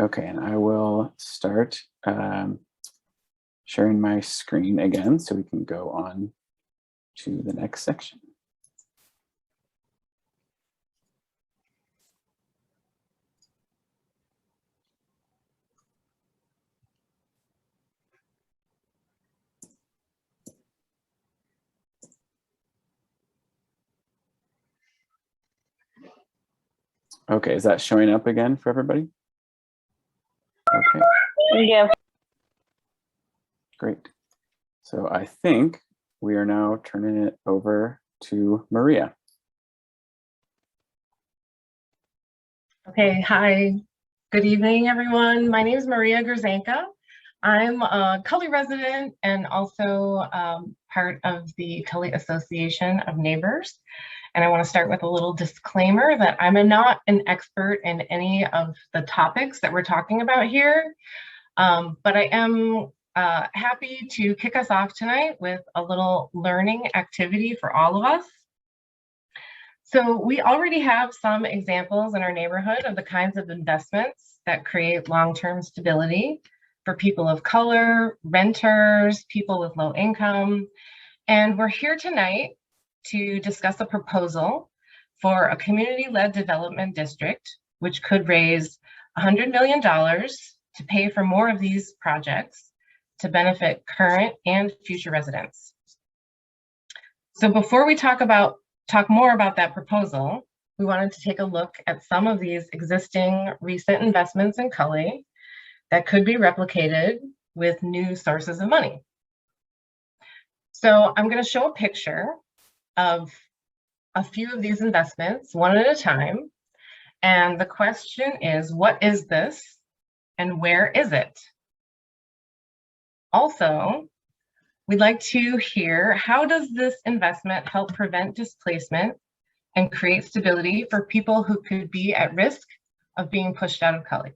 Okay, and I will start sharing my screen again so we can go on to the next section. Okay, is that showing up again for everybody? Okay. Yeah. Great. So I think we are now turning it over to Maria. Okay, hi. Good evening, everyone. My name is Maria Grzanka. I'm a Cully resident and also part of the Cully Association of Neighbors. And I want to start with a little disclaimer that I'm not an expert in any of the topics that we're talking about here, but I am happy to kick us off tonight with a little learning activity for all of us. So we already have some examples in our neighborhood of the kinds of investments that create long-term stability for people of color, renters, people with low income. And we're here tonight to discuss a proposal for a community-led development district, which could raise $100 million to pay for more of these projects to benefit current and future residents. So before we talk more about that proposal, we wanted to take a look at some of these existing recent investments in Cully that could be replicated with new sources of money. So I'm going to show a picture of a few of these investments one at a time. And the question is, what is this and where is it? Also, we'd like to hear, how does this investment help prevent displacement and create stability for people who could be at risk of being pushed out of Cully?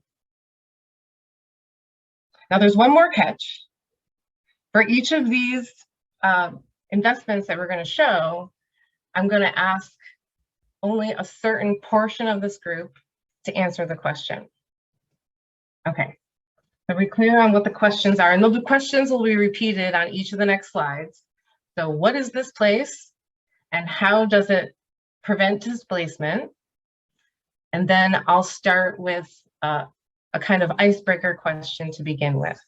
Now, there's one more catch. For each of these investments that we're going to show, I'm going to ask only a certain portion of this group to answer the question. Okay, are we clear on what the questions are? And the questions will be repeated on each of the next slides. So what is this place and how does it prevent displacement? And then I'll start with a kind of icebreaker question to begin with.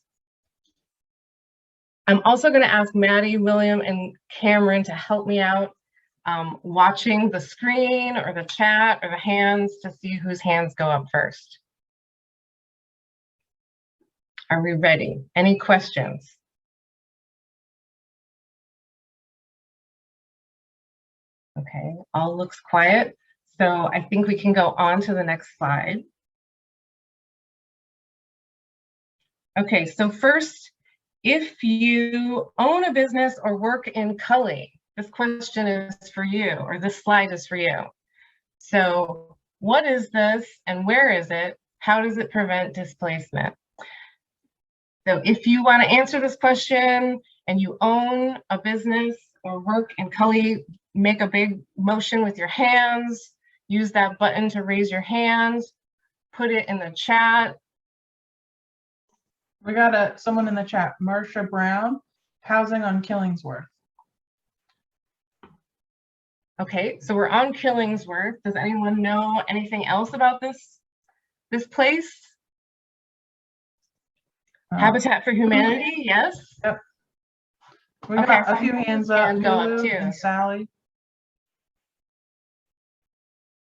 I'm also going to ask Maddie, William, and Cameron to help me out watching the screen or the chat or the hands to see whose hands go up first. Are we ready? Any questions? Okay, all looks quiet. So I think we can go on to the next slide. Okay, so first, if you own a business or work in Cully, this question is for you, or this slide is for you. So what is this and where is it? How does it prevent displacement? So if you want to answer this question and you own a business or work in Cully, make a big motion with your hands, use that button to raise your hand, put it in the chat. We got someone in the chat, Marcia Brown, housing on Killingsworth. Okay, so we're on Killingsworth. Does anyone know anything else about this place? Habitat for Humanity, yes? Yep. We got a few hands up, and go up too. And Sally.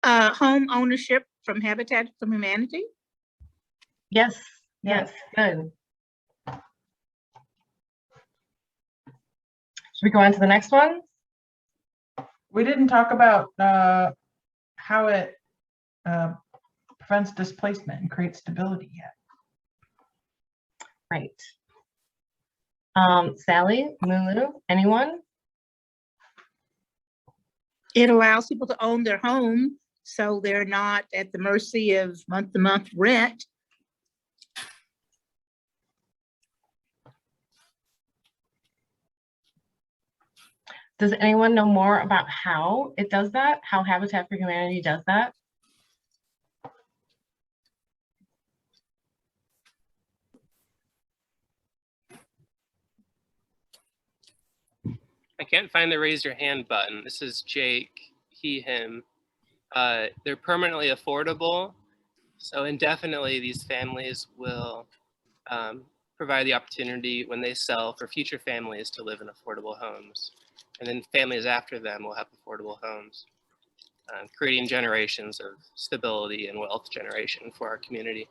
Home ownership from Habitat for Humanity? Yes, yes, good. Should we go on to the next one? We didn't talk about how it prevents displacement and creates stability yet. Right. Sally, Lulu, anyone? It allows people to own their home so they're not at the mercy of month-to-month rent. Does anyone know more about how it does that? How Habitat for Humanity does that? I can't find the raise your hand button. This is Jake, he, him. They're permanently affordable. So indefinitely, these families will provide the opportunity when they sell for future families to live in affordable homes. And then families after them will have affordable homes, creating generations of stability and wealth generation for our community.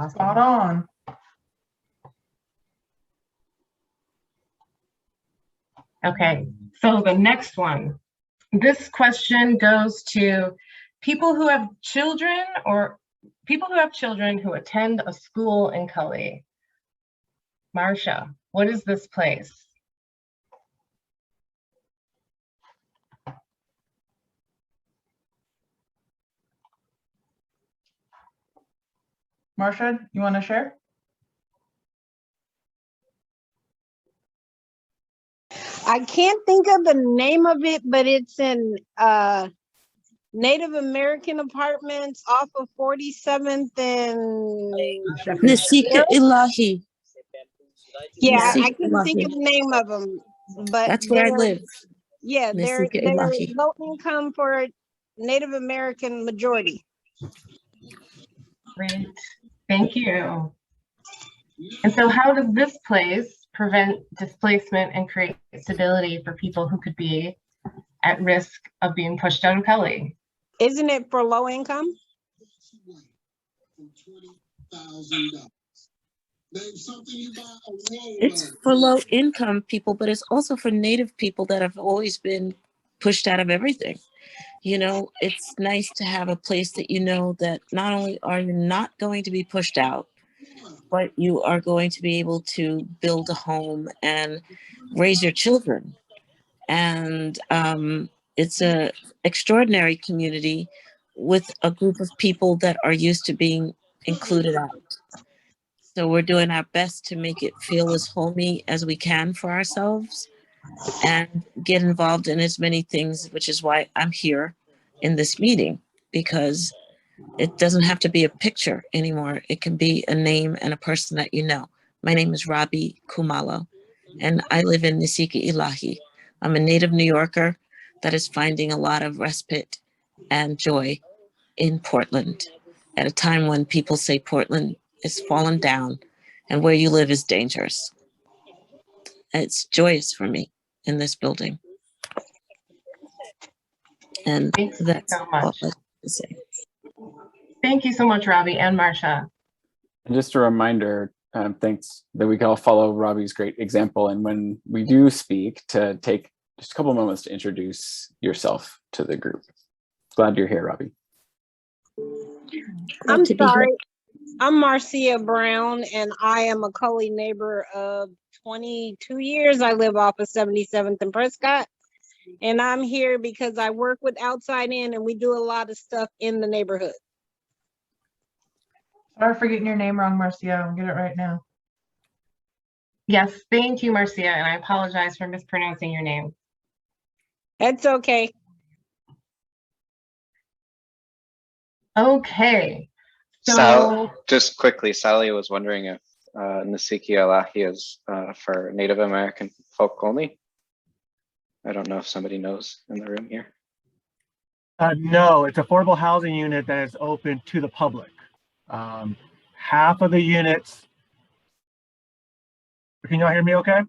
Spot on. Okay, so the next one. This question goes to people who have children who attend a school in Cully. Marcia, what is this place? Marcia, you want to share? I can't think of the name of it, but it's in Native American apartments off of 47th and Nisika Ilahi. yeah, I Nisika couldn't think Ilahi. of the name of them, but That's where I they're- live. Yeah, they're Nisika Ilahi. low income for Native American majority. Great, thank you. And so how does this place prevent displacement and create stability for people who could be at risk of being pushed out of Cully? Isn't it for low income? It's for low income people, but it's also for Native people that have always been pushed out of everything. You know, it's nice to have a place that you know that not only are you not going to be pushed out, but you are going to be able to build a home and raise your children. And it's a extraordinary community with a group of people that are used to being included out. So we're doing our best to make it feel as homey as we can for ourselves and get involved in as many things, which is why I'm here in this meeting, because it doesn't have to be a picture anymore. It can be a name and a person that you know. My name is Robbie Kumalo, and I live in Nisika Ilahi. I'm a native New Yorker that is finding a lot of respite and joy in Portland at a time when people say Portland is fallen down and where you live is dangerous. It's joyous for me in this building. And Thanks that's so all much. I have to say. Thank you so much, Robbie and Marcia. And just a reminder, thanks that we can all follow Robbie's great example. And when we do speak, to take just a couple moments to introduce yourself to the group. Glad you're here, Robbie. I'm to be here. sorry. I'm Marcia Brown, and I am a Cully neighbor of 22 years. I live off of 77th and Prescott, and I'm here because I work with Outside In, and we do a lot of stuff in the neighborhood. Sorry for getting your name wrong, Marcia. I'll get it right now. Yes, thank you, Marcia, and I apologize for mispronouncing your name. That's okay. Okay. So, Sal, just quickly, Sally was wondering if Nisiki Alahi is for Native American folk only. I don't know if somebody knows in the room here. No, it's affordable housing unit that is open to the public. Half of the units. Can you all hear me okay?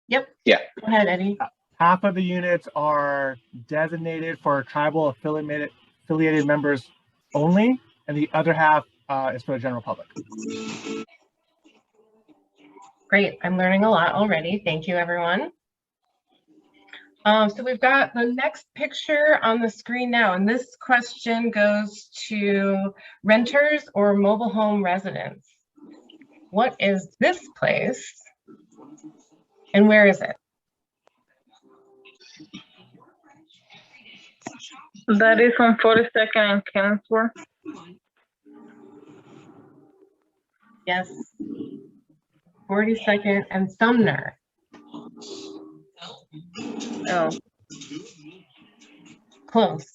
yep. Yeah. Go ahead, Eddie. Half of the units are designated for tribal affiliated members only, and the other half is for the general public. Great, I'm learning a lot already. Thank you, everyone. So we've got the next picture on the screen now, and this question goes to renters or mobile home residents. What is this place and where is it? That is on 42nd and Kensworth. Yes, 42nd and Sumner. Oh, Close.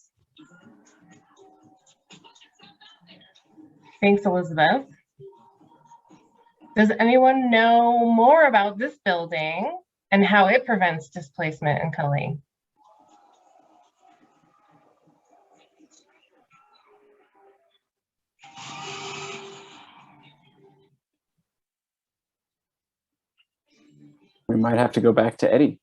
Thanks, Elizabeth. Does anyone know more about this building and how it prevents displacement in Cully. We might have to go back to Eddie.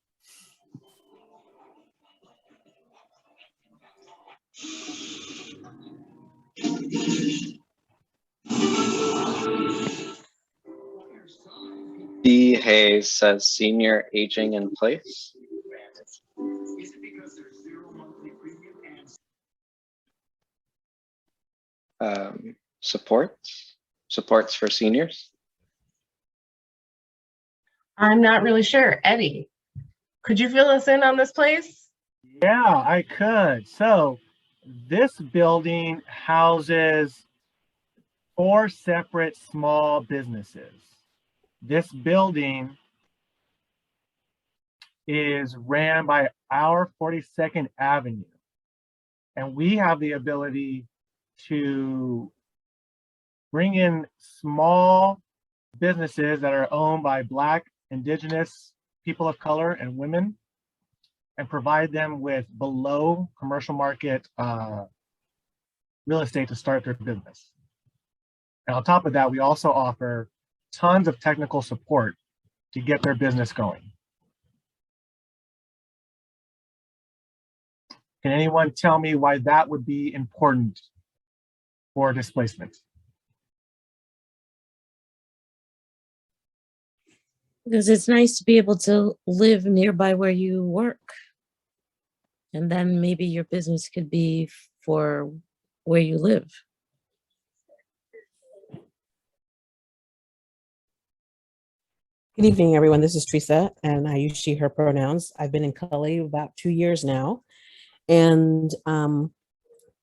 D. Hayes says senior aging in place. Supports for seniors. I'm not really sure. Eddie, could you fill us in on this place? Yeah, I could. So this building houses 4 separate small businesses. This building is ran by our 42nd Avenue. And we have the ability to bring in small businesses that are owned by Black, Indigenous, people of color, and women, and provide them with below commercial market real estate to start their business. And on top of that, we also offer tons of technical support to get their business going. Can anyone tell me why that would be important for displacement? Because it's nice to be able to live nearby where you work. And then maybe your business could be for where you live. Good evening, everyone. This is Teresa, and I use she, her pronouns. I've been in Cully about 2 years now, and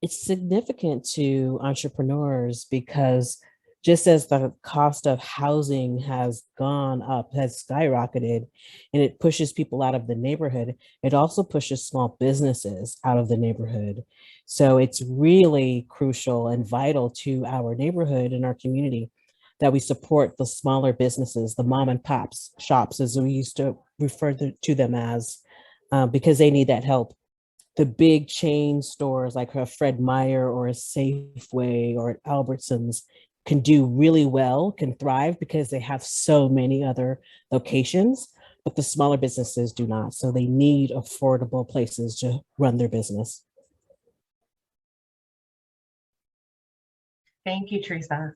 it's significant to entrepreneurs because just as the cost of housing has gone up, has skyrocketed, and it pushes people out of the neighborhood, it also pushes small businesses out of the neighborhood. So it's really crucial and vital to our neighborhood and our community that we support the smaller businesses, the mom and pops shops, as we used to refer to them as, because they need that help. The big chain stores like a Fred Meyer or a Safeway or Albertsons can do really well, can thrive because they have so many other locations, but the smaller businesses do not. So they need affordable places to run their business. Thank you, Teresa.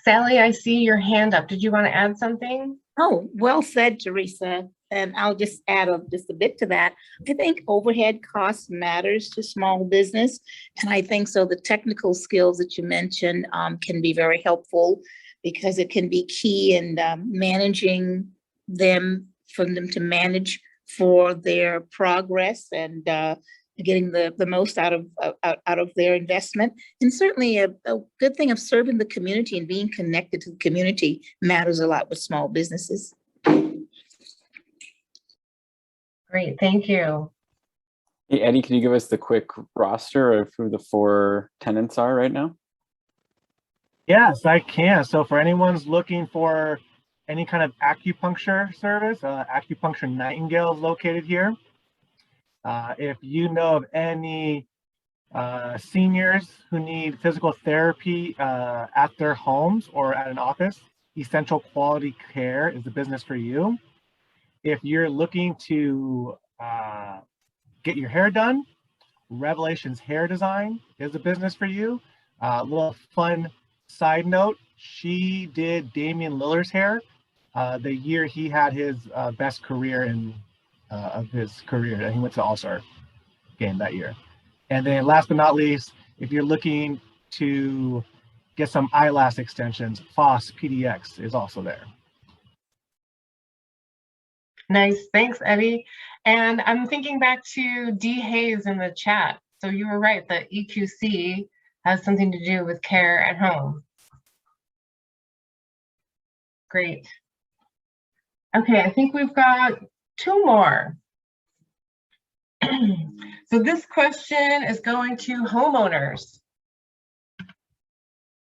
Sally, I see your hand up. Did you want to add something? Oh, well said, Teresa. And I'll just add just a bit to that. I think overhead cost matters to small business. And I think so the technical skills that you mentioned can be very helpful because it can be key in managing them, for them to manage for their progress and getting the most out of their investment. And certainly a good thing of serving the community and being connected to the community matters a lot with small businesses. Great, thank you. Hey, Eddie, can you give us the quick roster of who the 4 tenants are right now? Yes, I can. So for anyone's looking for any kind of acupuncture service, Acupuncture Nightingale is located here. If you know of any seniors who need physical therapy at their homes or at an office, Essential Quality Care is the business for you. If you're looking to get your hair done, Revelations Hair Design is a business for you. Little fun side note, she did Damian Lillard's hair the year he had his best career of his career. And he went to All-Star game that year. And then last but not least, if you're looking to get some eyelash extensions, Foss PDX is also there. Nice, thanks, Eddie. And I'm thinking back to D. Hayes in the chat. So you were right that EQC has something to do with care at home. Great. Okay, I think we've got 2 more. So this question is going to homeowners.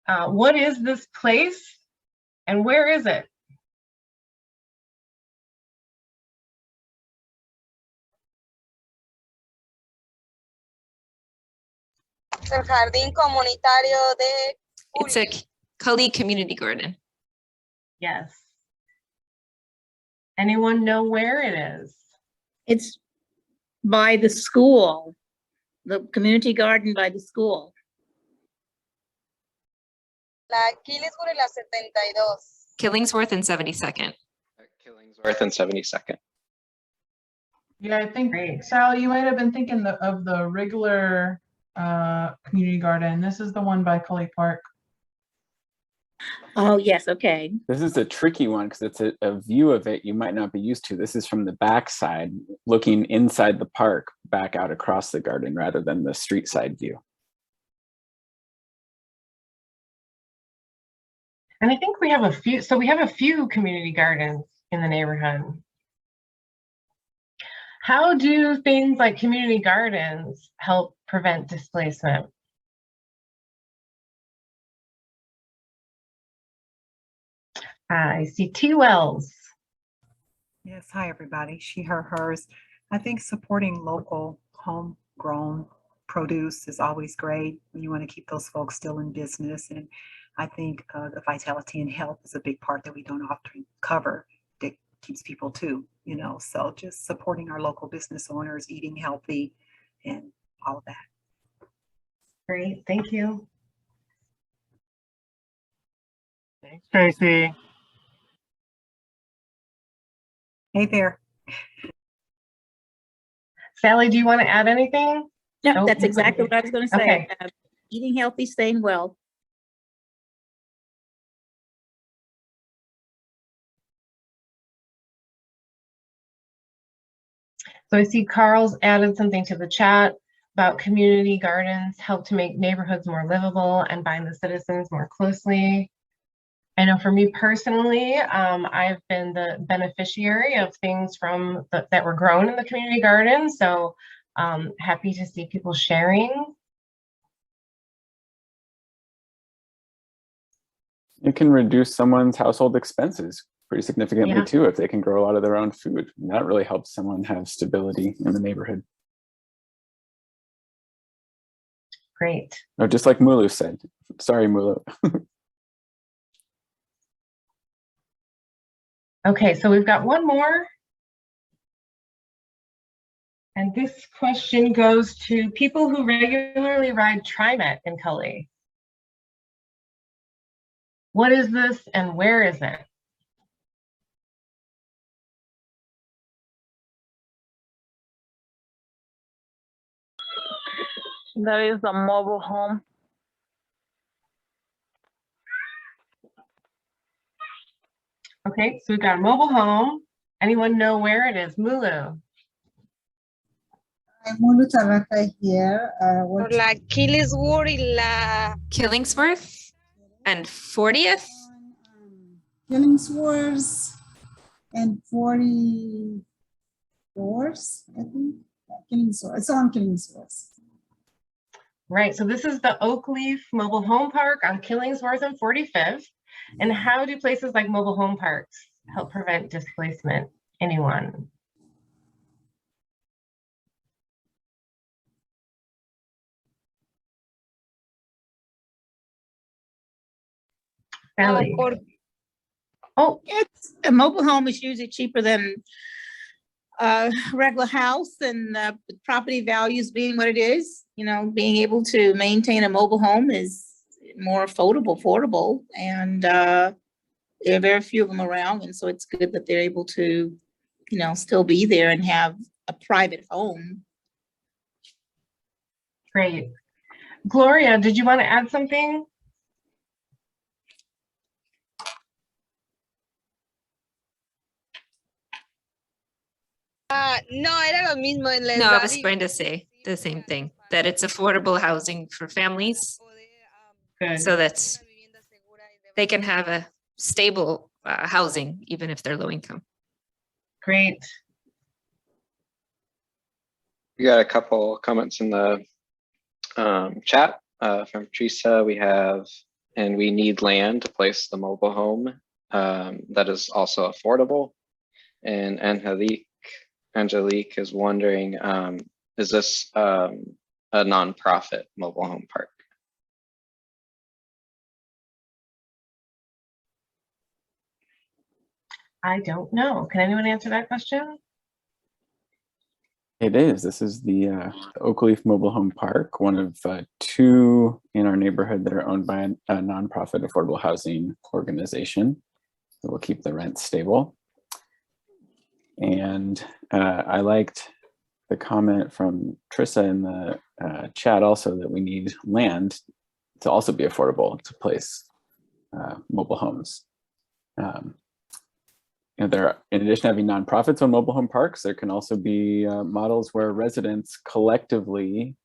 What is this place and where is it? El jardín comunitario de It's a Cully community garden. Yes. Anyone know where it is? It's by the school, the community garden by the school. La Killiswood y la 72. Killingsworth and 72nd. Killingsworth and 72nd. Yeah, I think, Sally, you might have been thinking of the regular community garden. This is the one by Cully Park. Oh, yes, okay. This is a tricky one because it's a view of it you might not be used to. This is from the back side, looking inside the park, back out across the garden rather than the street side view. And I think we have a few, so we have a few community gardens in the neighborhood. How do things like community gardens help prevent displacement? I see T. Wells. Yes, hi everybody. She, her, hers. I think supporting local homegrown produce is always great. You want to keep those folks still in business. And I think the vitality and health is a big part that we don't often cover that keeps people too, you know. So just supporting our local business owners, eating healthy and all of that. Great, thank you. Thanks, Tracy. Hey there. Sally, do you want to add anything? No, Nope. that's exactly what I was going to say. Okay. Eating healthy, staying well. So I see Carl's added something to the chat about community gardens help to make neighborhoods more livable and bind the citizens more closely. I know for me personally, I've been the beneficiary of things from that were grown in the community garden. So happy to see people sharing. It can reduce someone's household expenses pretty significantly too if they can grow a lot of their own food. And that really helps someone have stability in the neighborhood. Great. Or just like Mulu said. Sorry, Mulu. Okay, so we've got one more. And this question goes to people who regularly ride TriMet in Cully. What is this and where is it? That is a mobile home. Okay, so we've got a mobile home. Anyone know where it is? Mulu. Mulu trabaja here. Por la Killiswood y la Killingsworth and 40th. Killingsworth and 44th, I think. Killingsworth. It's on Killingsworth. Right, so this is the Oak Leaf Mobile Home Park on Killingsworth and 45th. And how do places like mobile home parks help prevent displacement? Anyone? Sally. Oh, it's a mobile home is usually cheaper than a regular house, and the property values being what it is, you know, being able to maintain a mobile home is more affordable, and there are very few of them around, and so it's good that they're able to, you know, still be there and have a private home. Great. Gloria, did you want to add something? No, era lo mismo en la No, I was going to say the same thing, that it's affordable housing for families. Good. So that they can have a stable housing, even if they're low income. Great. We got a couple comments in the chat from Teresa. We have, and we need land to place the mobile home that is also affordable. And Angelique is wondering, is this a a nonprofit mobile home park? I don't know. Can anyone answer that question? It is. This is the Oak Leaf Mobile Home Park, one of two in our neighborhood that are owned by a nonprofit affordable housing organization that will keep the rent stable. And I liked the comment from Trissa in the chat also that we need land to also be affordable to place mobile homes. You know, there, in addition to having nonprofits on mobile home parks, there can also be models where residents collectively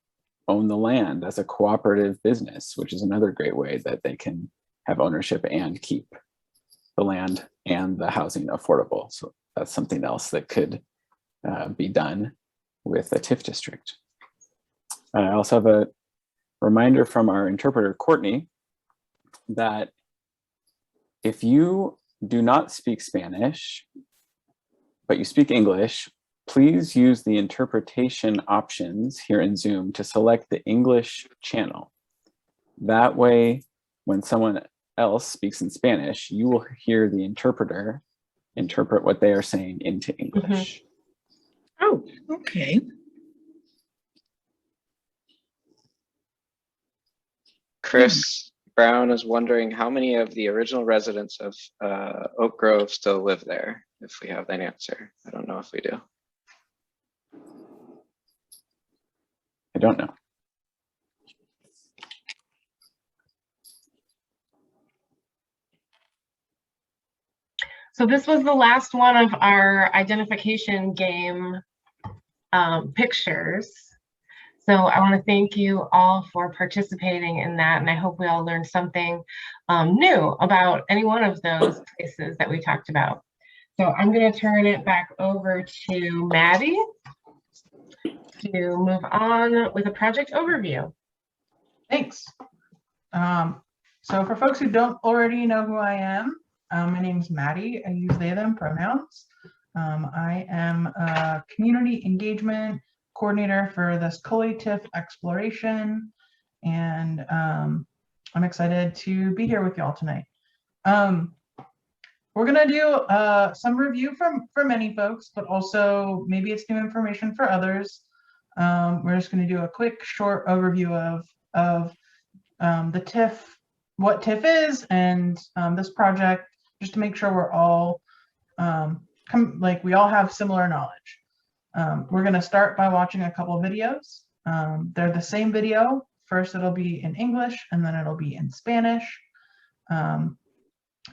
own the land as a cooperative business, which is another great way that they can have ownership and keep the land and the housing affordable. So that's something else that could be done with a TIF district. I also have a reminder from our interpreter, Courtney, that if you do not speak Spanish, but you speak English, please use the interpretation options here in Zoom to select the English channel. That way, when someone else speaks in Spanish, you will hear the interpreter interpret what they are saying into English. Oh, okay. Chris Brown is wondering how many of the original residents of Oak Grove still live there, if we have that answer. I don't know if we do. I don't know. So this was the last one of our identification game pictures. So I want to thank you all for participating in that, and I hope we all learned something new about any one of those places that we talked about. So I'm going to turn it back over to Maddie to move on with a project overview. Thanks. So for folks who don't already know who I am, my name is Maddie. I use they, them pronouns. I am a community engagement coordinator for this Cully TIF exploration, and I'm excited to be here with y'all tonight. We're gonna do some review from many folks, but also maybe it's new information for others. We're just gonna do a quick short overview of the TIF, what TIF is, and this project, just to make sure we're all we all have similar knowledge. We're going to start by watching a couple of videos. They're the same video. First, it'll be in English, and then it'll be in Spanish. And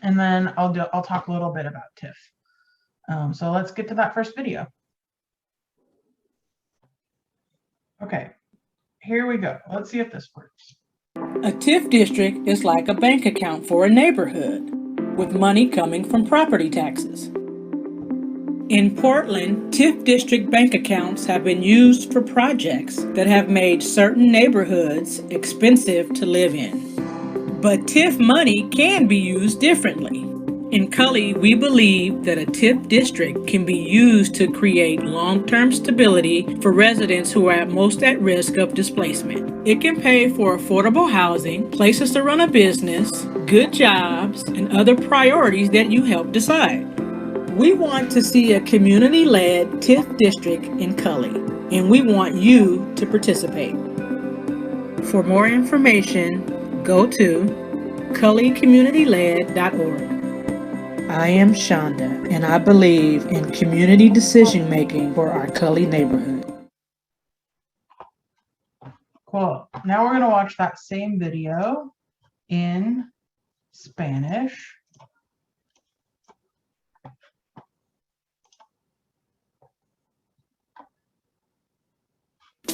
then I'll talk a little bit about TIF. So let's get to that first video. Okay, here we go. Let's see if this works. A TIF district is like a bank account for a neighborhood, with money coming from property taxes. In Portland, TIF district bank accounts have been used for projects that have made certain neighborhoods expensive to live in. But TIF money can be used differently. In Cully, we believe that a TIF district can be used to create long-term stability for residents who are most at risk of displacement. It can pay for affordable housing, places to run a business, good jobs, and other priorities that you help decide. We want to see a community-led TIF district in Cully, and we want you to participate. For more information, go to cullycommunityled.org. I am Shonda, and I believe in community decision-making for our Cully neighborhood. Cool. Now we're going to watch that same video in Spanish.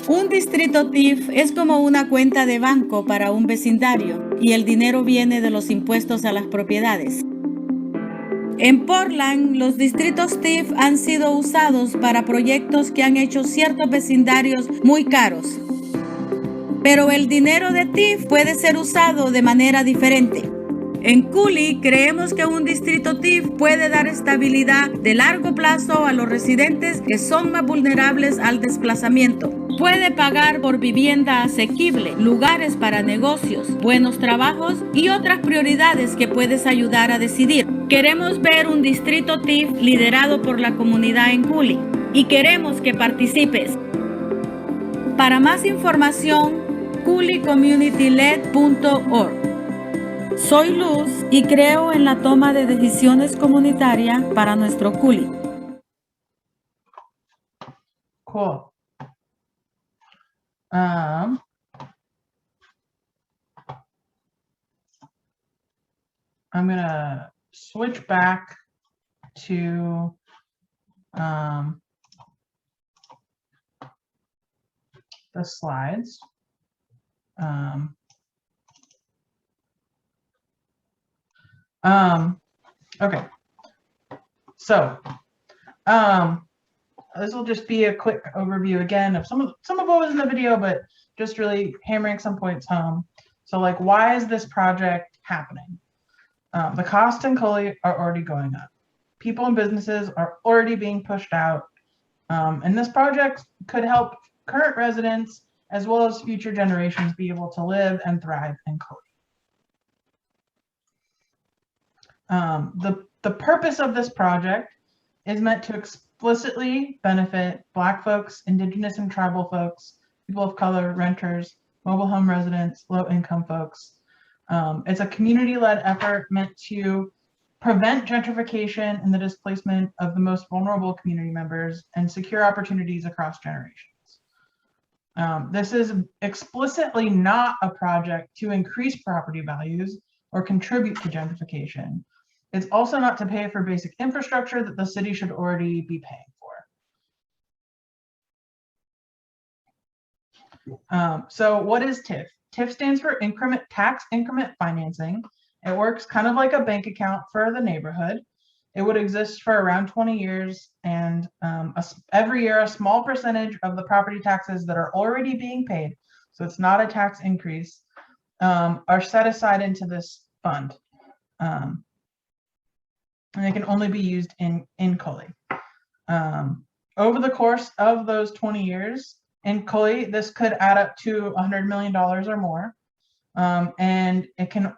Un distrito TIF es como una cuenta de banco para un vecindario y el dinero viene de los impuestos a las propiedades. En Portland, los distritos TIF han sido usados para proyectos que han hecho ciertos vecindarios muy caros. Pero el dinero de TIF puede ser usado de manera diferente. En Cully creemos que un distrito TIF puede dar estabilidad de largo plazo a los residentes que son más vulnerables al desplazamiento. Puede pagar por vivienda asequible, lugares para negocios, buenos trabajos y otras prioridades que puedes ayudar a decidir. Queremos ver un distrito TIF liderado por la comunidad en Cully y queremos que participes. Para más información, cullycommunityled.org. Soy Luz y creo en la toma de decisiones comunitarias para nuestro Cully. Cool. I'm gonna switch back to the slides. Okay. So, this will just be a quick overview again of some of what was in the video, but just really hammering some points home. So, like, why is this project happening? The costs in Cully are already going up. People and businesses are already being pushed out. And this project could help current residents as well as future generations be able to live and thrive in Cully. The purpose of this project is meant to explicitly benefit Black folks, Indigenous and tribal folks, people of color, renters, mobile home residents, low-income folks. It's a community-led effort meant to prevent gentrification and the displacement of the most vulnerable community members and secure opportunities across generations. This is explicitly not a project to increase property values or contribute to gentrification. It's also not to pay for basic infrastructure that the city should already be paying for. So what is TIF? TIF stands for tax increment financing. It works kind of like a bank account for the neighborhood. It would exist for around 20 years, and every year a small percentage of the property taxes that are already being paid, so it's not a tax increase, are set aside into this fund. And they can only be used in Cully. Over the course of those 20 years in Cully, this could add up to $100 million or more, and it can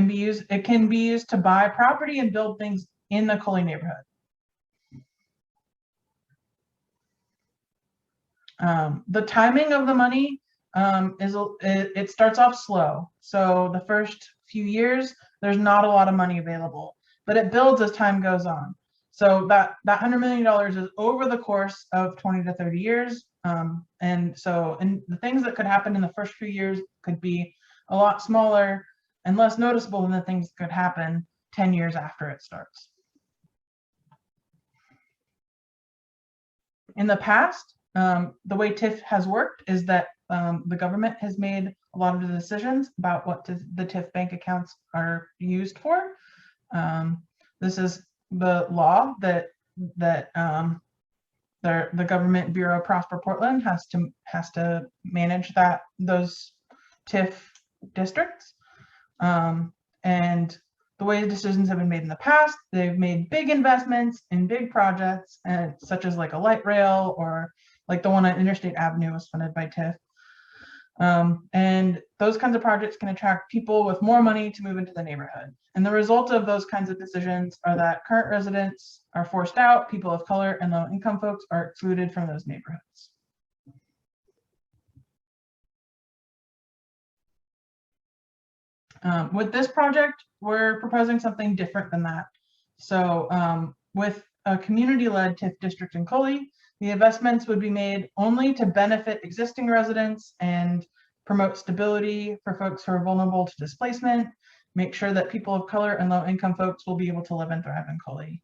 be used to buy property and build things in the Cully neighborhood. The timing of the money it starts off slow. So the first few years, there's not a lot of money available, but it builds as time goes on. So that $100 million is over the course of 20 to 30 years. And the things that could happen in the first few years could be a lot smaller and less noticeable than the things that could happen 10 years after it starts. In the past, the way TIF has worked is that the government has made a lot of the decisions about what the TIF bank accounts are used for. This is the law that the Government Bureau Prosper Portland has to manage those TIF districts. And the way the decisions have been made in the past, they've made big investments in big projects, such as like a light rail, or like the one on Interstate Avenue was funded by TIF. And those kinds of projects can attract people with more money to move into the neighborhood. And the result of those kinds of decisions are that current residents are forced out, people of color and low-income folks are excluded from those neighborhoods. With this project, we're proposing something different than that. So with a community-led TIF district in Cully, the investments would be made only to benefit existing residents and promote stability for folks who are vulnerable to displacement, make sure that people of color and low-income folks will be able to live and thrive in Cully,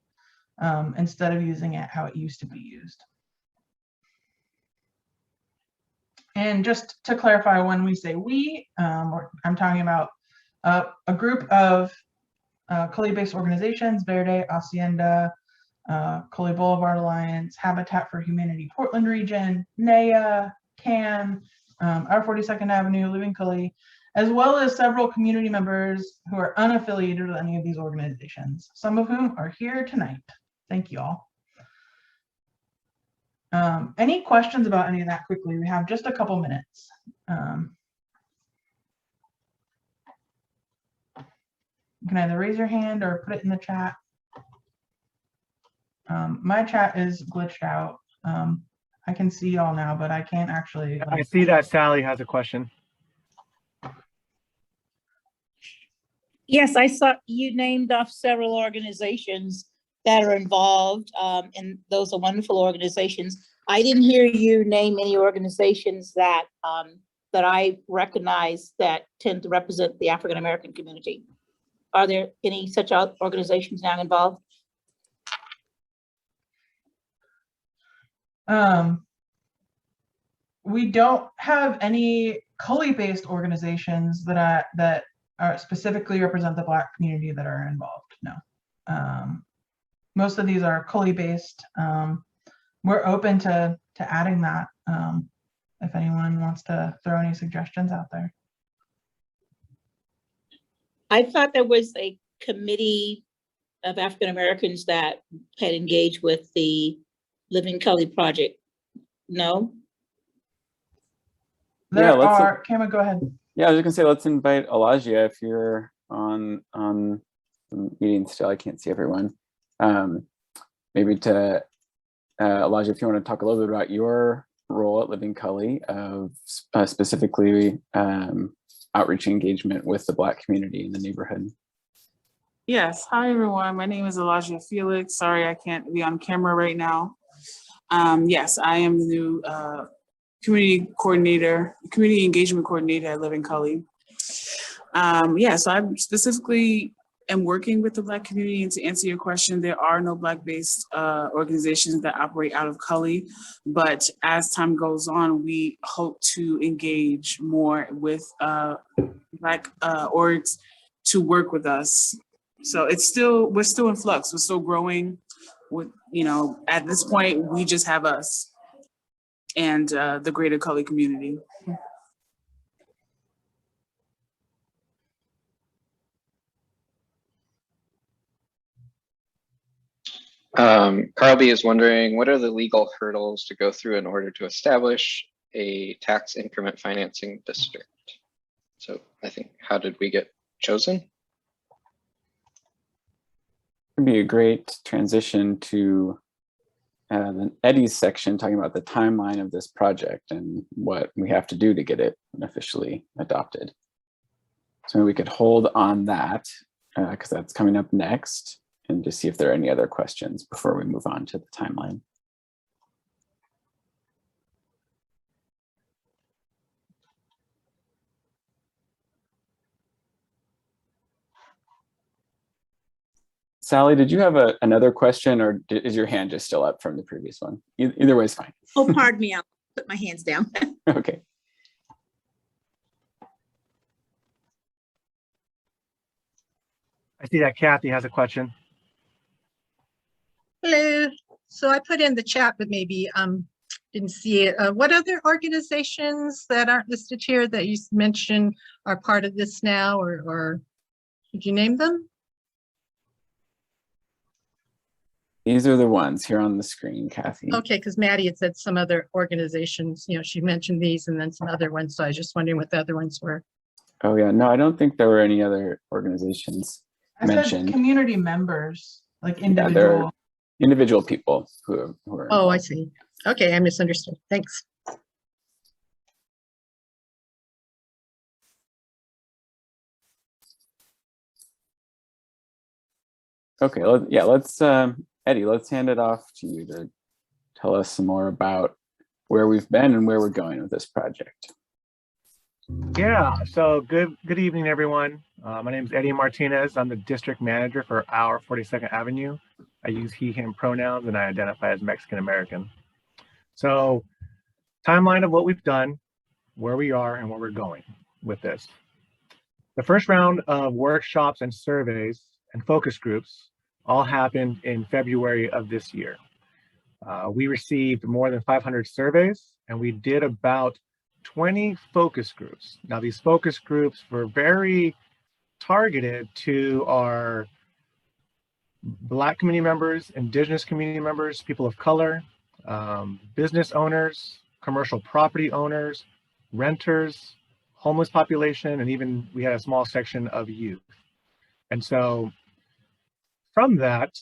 instead of using it how it used to be used. And just to clarify, when we say we, I'm talking about a group of Cully-based organizations: Verde, Hacienda, Cully Boulevard Alliance, Habitat for Humanity Portland Region, NEA, CAN, our 42nd Avenue, Living Cully, as well as several community members who are unaffiliated with any of these organizations, some of whom are here tonight. Thank you all. Any questions about any of that quickly? We have just a couple minutes. You can either raise your hand or put it in the chat. My chat is glitched out. I can see y'all now, but I can't actually. I see that Sally has a question. Yes, I saw you named off several organizations that are involved, and those are wonderful organizations. I didn't hear you name any organizations that that I recognize that tend to represent the African American community. Are there any such organizations now involved? We don't have any Cully-based organizations that are specifically represent the Black community that are involved. No, most of these are Cully-based. We're open to adding that if anyone wants to throw any suggestions out there. I thought there was a committee of African Americans that had engaged with the Living Cully project. No? There Yeah, are, Kama, go ahead. Yeah, I was just gonna say, let's invite Elijah if you're on the meeting still. I can't see everyone. Maybe to Elijah, if you want to talk a little bit about your role at Living Cully of specifically outreach engagement with the Black community in the neighborhood. Yes, hi everyone. My name is Elijah Felix. Sorry, I can't be on camera right now. Yes, I am the new community engagement coordinator at Living Cully. Yeah, so I specifically am working with the Black community, and to answer your question, there are no Black-based organizations that operate out of Cully, but as time goes on, we hope to engage more with Black orgs to work with us. So we're still in flux, we're still growing. At this point, we just have us and the greater Cully community. Carl B is wondering, what are the legal hurdles to go through in order to establish a tax increment financing district? So I think, how did we get chosen? It'd be a great transition to Eddie's section talking about the timeline of this project and what we have to do to get it officially adopted. So we could hold on that because that's coming up next, and just see if there are any other questions before we move on to the timeline. Sally, did you have another question, or is your hand just still up from the previous one? Either way is fine. Oh, pardon me, I'll put my hands down. Okay. I see that Kathy has a question. Hello. So I put in the chat, but maybe didn't see it. What other organizations that aren't listed here that you mentioned are part of this now, or did you name them? These are the ones here on the screen, Kathy. Okay, because Maddie had said some other organizations, she mentioned these and then some other ones. So I was just wondering what the other ones were. Oh yeah, no, I don't think there were any other organizations mentioned. Said community members, like individual. Yeah, they're individual people who are Oh, involved. I see. Okay, I misunderstood. Thanks. Okay, let's Eddie, let's hand it off to you to tell us some more about where we've been and where we're going with this project. Yeah, so good evening, everyone. My name is Eddie Martinez. I'm the district manager for our 42nd Avenue. I use he, him pronouns, and I identify as Mexican American. So timeline of what we've done, where we are, and where we're going with this. The first round of workshops and surveys and focus groups all happened in February of this year. We received more than 500 surveys, and we did about 20 focus groups. Now, these focus groups were very targeted to our Black community members, Indigenous community members, people of color, business owners, commercial property owners, renters, homeless population, and even we had a small section of youth. And so from that,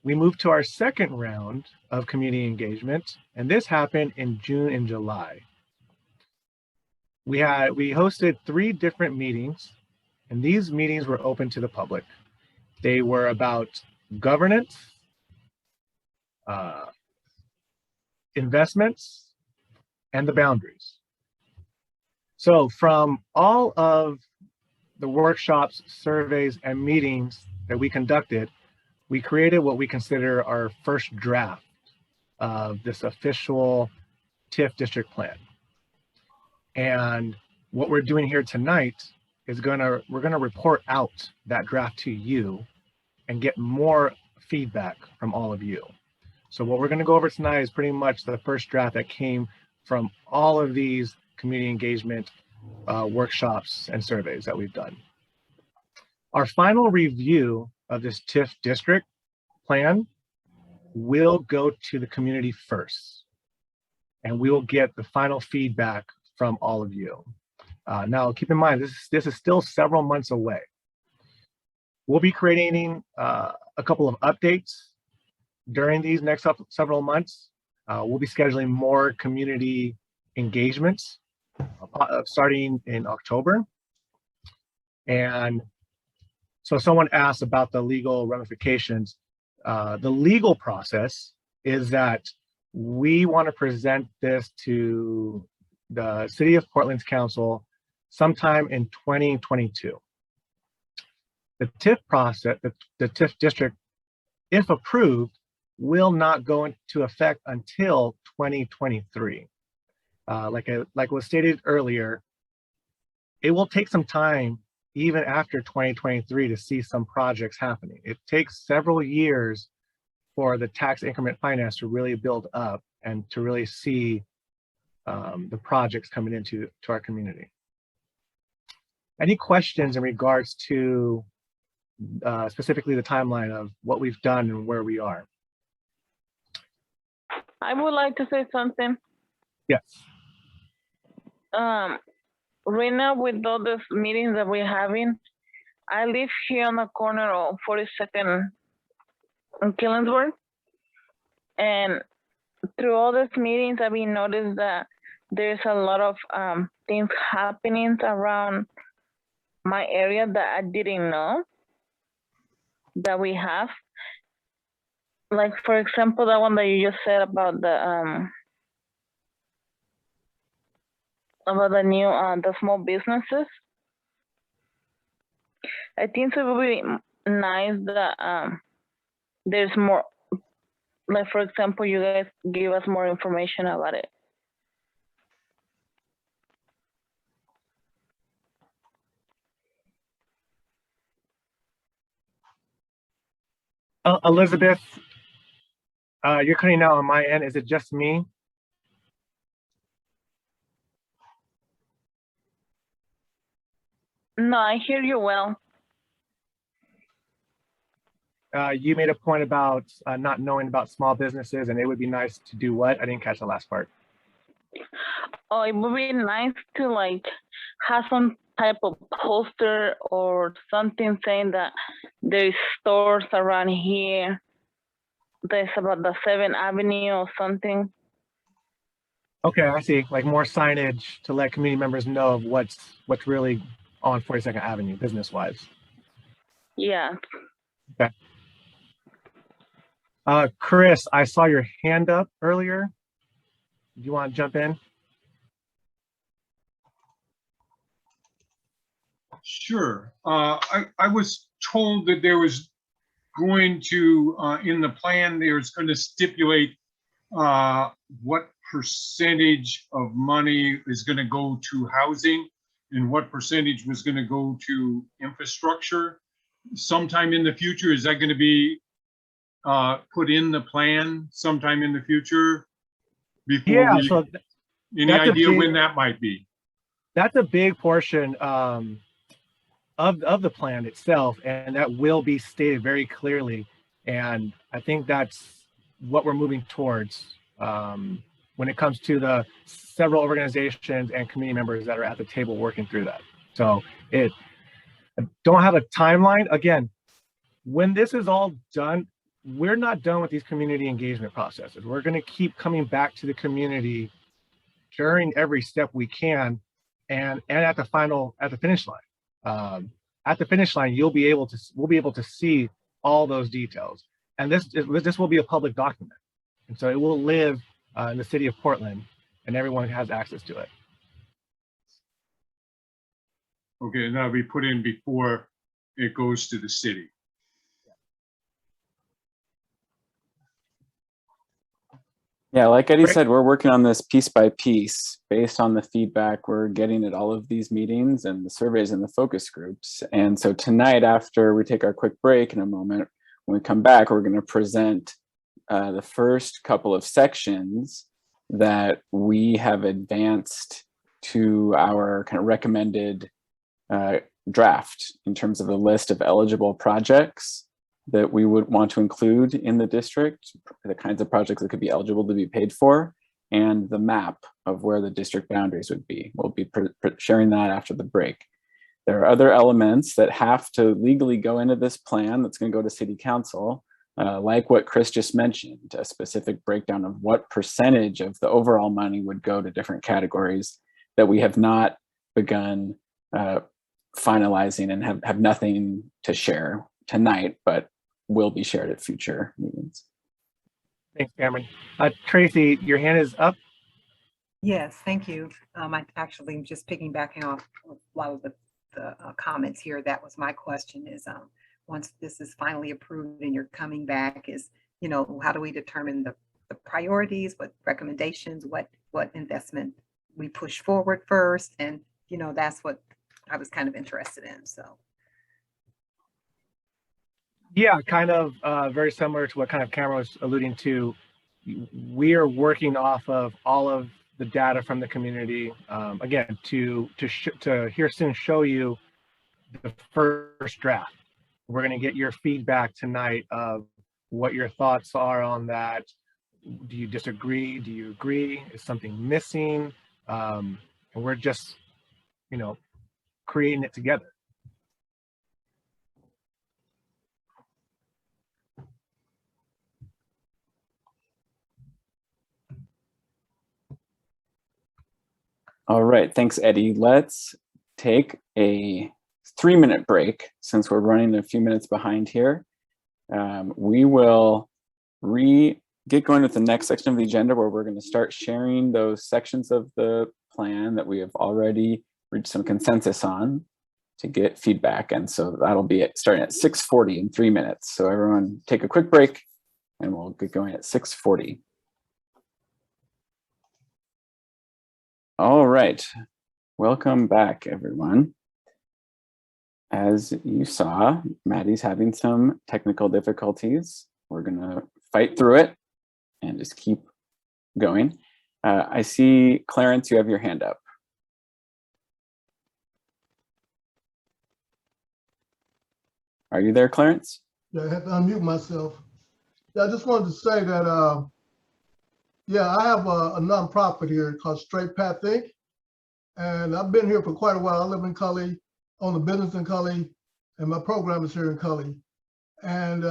we moved to our second round of community engagement, and this happened in June and July. We hosted 3 different meetings, and these meetings were open to the public. They were about governance, investments, and the boundaries. So from all of the workshops, surveys, and meetings that we conducted, we created what we consider our first draft of this official TIF district plan. And what we're doing here tonight is we're gonna report out that draft to you and get more feedback from all of you. So what we're gonna go over tonight is pretty much the first draft that came from all of these community engagement workshops and surveys that we've done. Our final review of this TIF district plan will go to the community first, and we will get the final feedback from all of you. Now, keep in mind, this is still several months away. We'll be creating a couple of updates during these next several months. We'll be scheduling more community engagements starting in October. And so someone asked about the legal ramifications. The legal process is that we want to present this to the City of Portland's Council sometime in 2022. The TIF process, the TIF district, if approved, will not go into effect until 2023. Like was stated earlier, it will take some time even after 2023 to see some projects happening. It takes several years for the tax increment finance to really build up and to really see the projects coming into our community. Any questions in regards to specifically the timeline of what we've done and where we are? I would like to say something. Yes. Right now, with all these meetings that we're having, I live here on the corner of 42nd and Killingsworth. And through all these meetings, I've been noticed that there's a lot of things happening around my area that I didn't know that we have. Like, for example, that one that you just said about the new the small businesses. I think it would be nice that there's more, like, for example, you guys give us more information about it. Elizabeth, you're cutting out on my end. Is it just me? No, I hear you well. You made a point about not knowing about small businesses, and it would be nice to do what? I didn't catch the last part. Oh, it would be nice to, like, have some type of poster or something saying that there's stores around here. There's about the 7th Avenue or something. Okay, I see. Like more signage to let community members know of what's really on 42nd Avenue, business-wise. Yeah. Okay. Chris, I saw your hand up earlier. Do you want to jump in? Sure. I was told that there was going to, in the plan, there's going to stipulate what percentage of money is going to go to housing and what percentage was going to go to infrastructure. Sometime in the future, is that going to be put in the plan sometime in the future? Before Yeah, we, so any idea when that might be? That's a big portion of the plan itself, and that will be stated very clearly. And I think that's what we're moving towards when it comes to the several organizations and community members that are at the table working through that. So I don't have a timeline. Again, when this is all done, we're not done with these community engagement processes. We're going to keep coming back to the community during every step we can, and at the finish line. At the finish line, we'll be able to see all those details, and this will be a public document, and so it will live in the city of Portland, and everyone has access to it. Okay, and that'll be put in before it goes to the city. Yeah, like Eddie said, we're working on this piece by piece based on the feedback we're getting at all of these meetings and the surveys and the focus groups. And so tonight, after we take our quick break in a moment, when we come back, we're going to present the first couple of sections that we have advanced to our kind of recommended draft in terms of the list of eligible projects that we would want to include in the district, the kinds of projects that could be eligible to be paid for, and the map of where the district boundaries would be. We'll be sharing that after the break. There are other elements that have to legally go into this plan that's going to go to City Council, like what Chris just mentioned, a specific breakdown of what percentage of the overall money would go to different categories that we have not begun finalizing and have nothing to share tonight, but will be shared at future meetings. Thanks, Cameron. Tracy, your hand is up. Yes, thank you. I actually am just piggybacking off a lot of the comments here. That was my question is, once this is finally approved and you're coming back, is, how do we determine the priorities, what recommendations, what investment we push forward first? And, that's what I was kind of interested in, so. Yeah, kind of very similar to what kind of Cameron was alluding to. We are working off of all of the data from the community, again, to here soon show you the first draft. We're going to get your feedback tonight of what your thoughts are on that. Do you disagree? Do you agree? Is something missing? And we're just, creating it together. All right, thanks, Eddie. Let's take a 3-minute break since we're running a few minutes behind here. We will get going with the next section of the agenda where we're going to start sharing those sections of the plan that we have already reached some consensus on to get feedback. And so that'll be starting at 6:40 in 3 minutes. So everyone take a quick break and we'll get going at 6:40. All right, welcome back, everyone. As you saw, Maddie's having some technical difficulties. We're gonna fight through it and just keep going. I see, Clarence, you have your hand up. Are you there, Clarence? Yeah, I had to unmute myself. Yeah, I just wanted to say that, yeah, I have a nonprofit here called Straight Path Inc. And I've been here for quite a while. I live in Cully, own a business in Cully, and my program is here in Cully. And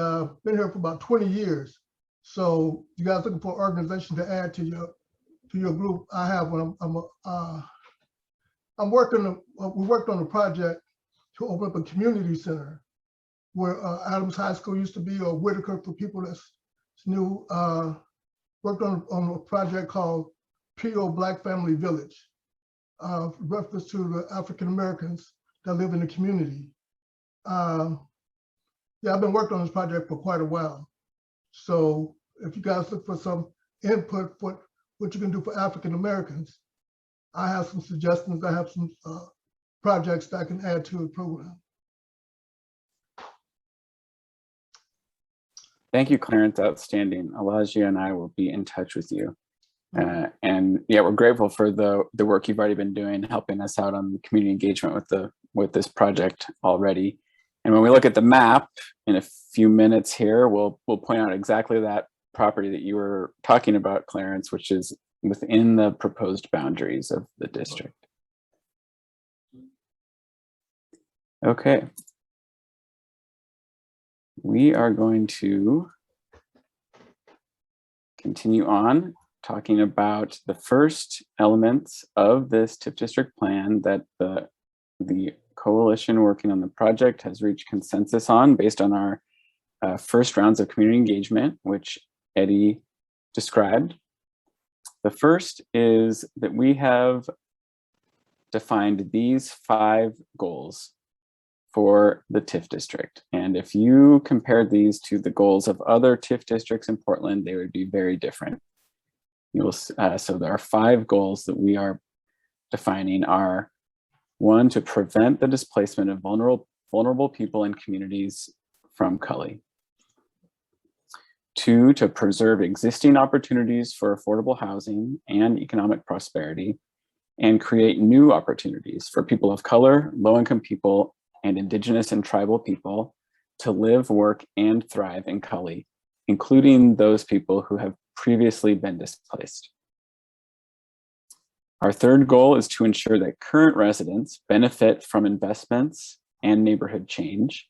been here for about 20 years. So you guys looking for an organization to add to your group? I have one. We worked on a project to open up a community center where Adams High School used to be, or Whitaker for people that's new. Worked on a project called P.O. Black Family Village, reference to the African Americans that live in the community. Yeah, I've been working on this project for quite a while. So if you guys look for some input for what you can do for African Americans, I have some suggestions. I have some projects that I can add to the program. Thank you, Clarence. Outstanding. Elijah and I will be in touch with you. And yeah, we're grateful for the work you've already been doing, helping us out on the community engagement with this project already. And when we look at the map in a few minutes here, we'll point out exactly that property that you were talking about, Clarence, which is within the proposed boundaries of the district. Okay. We are going to continue on talking about the first elements of this TIF district plan that the coalition working on the project has reached consensus on based on our first rounds of community engagement, which Eddie described. The first is that we have defined these 5 goals for the TIF district. And if you compare these to the goals of other TIF districts in Portland, they would be very different. So there are 5 goals that we are defining are: 1, to prevent the displacement of vulnerable people and communities from Cully. 2, to preserve existing opportunities for affordable housing and economic prosperity, and create new opportunities for people of color, low-income people, and Indigenous and tribal people to live, work, and thrive in Cully, including those people who have previously been displaced. Our third goal is to ensure that current residents benefit from investments and neighborhood change,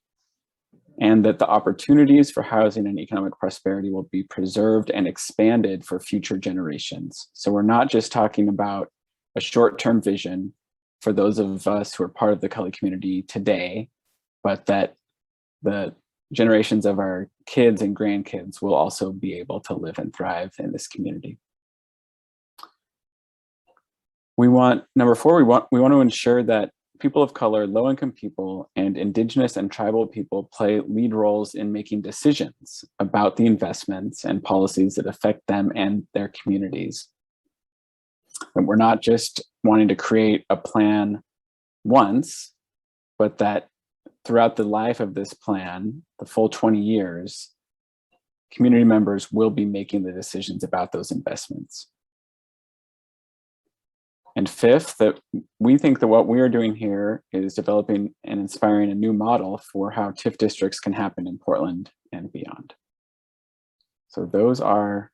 and that the opportunities for housing and economic prosperity will be preserved and expanded for future generations. So we're not just talking about a short-term vision for those of us who are part of the Cully community today, but that the generations of our kids and grandkids will also be able to live and thrive in this community. Number 4, we want to ensure that people of color, low-income people, and Indigenous and tribal people play lead roles in making decisions about the investments and policies that affect them and their communities. And we're not just wanting to create a plan once, but that throughout the life of this plan, the full 20 years, community members will be making the decisions about those investments. And 5th, that we think that what we are doing here is developing and inspiring a new model for how TIF districts can happen in Portland and beyond. So those are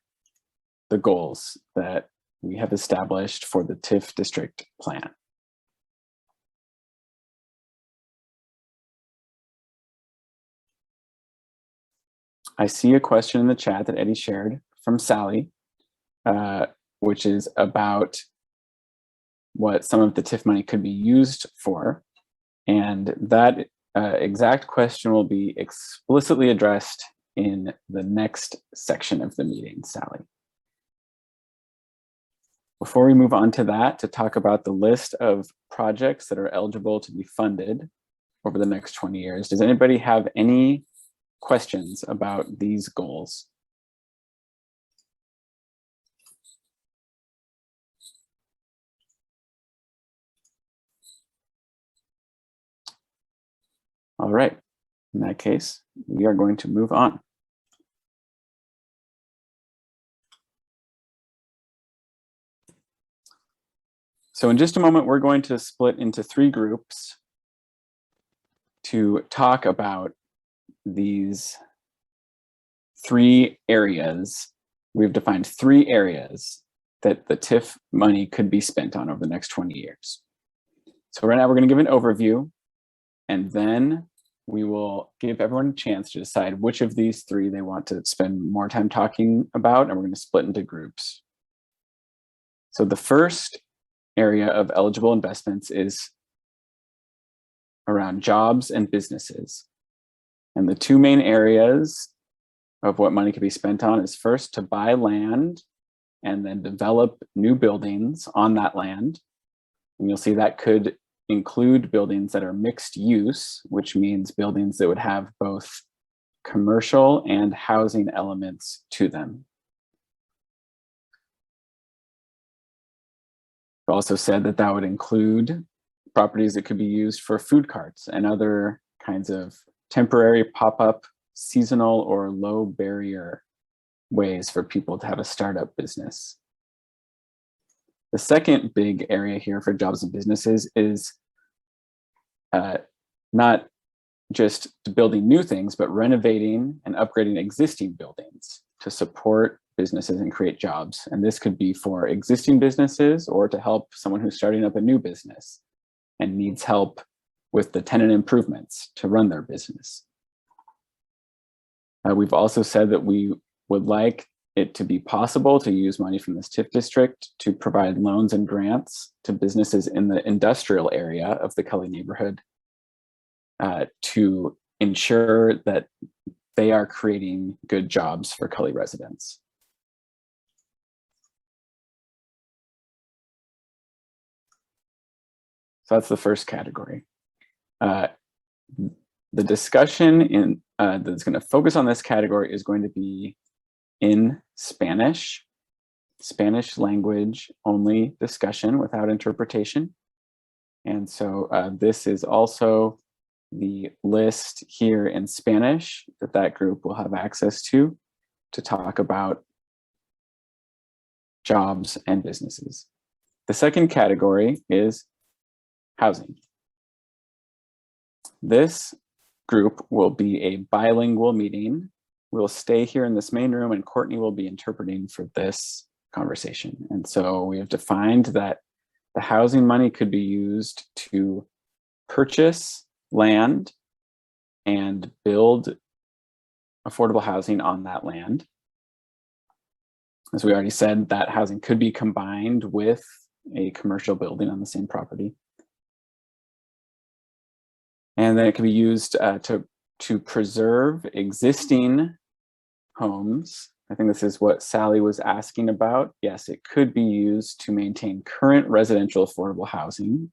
the goals that we have established for the TIF district plan. I see a question in the chat that Eddie shared from Sally, which is about what some of the TIF money could be used for. And that exact question will be explicitly addressed in the next section of the meeting, Sally. Before we move on to that, to talk about the list of projects that are eligible to be funded over the next 20 years, does anybody have any questions about these goals? All right, in that case, we are going to move on. So in just a moment, we're going to split into 3 groups to talk about these 3 areas. We've defined 3 areas that the TIF money could be spent on over the next 20 years. So right now we're going to give an overview, and then we will give everyone a chance to decide which of these 3 they want to spend more time talking about, and we're going to split into groups. So the first area of eligible investments is around jobs and businesses. And the 2 main areas of what money can be spent on is first to buy land and then develop new buildings on that land. And you'll see that could include buildings that are mixed use, which means buildings that would have both commercial and housing elements to them. We also said that that would include properties that could be used for food carts and other kinds of temporary pop-up, seasonal, or low barrier ways for people to have a startup business. The second big area here for jobs and businesses is not just building new things, but renovating and upgrading existing buildings. to support businesses and create jobs. And this could be for existing businesses or to help someone who's starting up a new business and needs help with the tenant improvements to run their business. We've also said that we would like it to be possible to use money from this TIF district to provide loans and grants to businesses in the industrial area of the Cully neighborhood to ensure that they are creating good jobs for Cully residents. So that's the first category. The discussion that's going to focus on this category is going to be in Spanish language only discussion without interpretation. And so this is also the list here in Spanish that group will have access to talk about jobs and businesses. The second category is housing. This group will be a bilingual meeting. We'll stay here in this main room and Courtney will be interpreting for this conversation. And so we have defined that the housing money could be used to purchase land and build affordable housing on that land. As we already said, that housing could be combined with a commercial building on the same property. And then it can be used to preserve existing homes. I think this is what Sally was asking about. Yes, it could be used to maintain current residential affordable housing.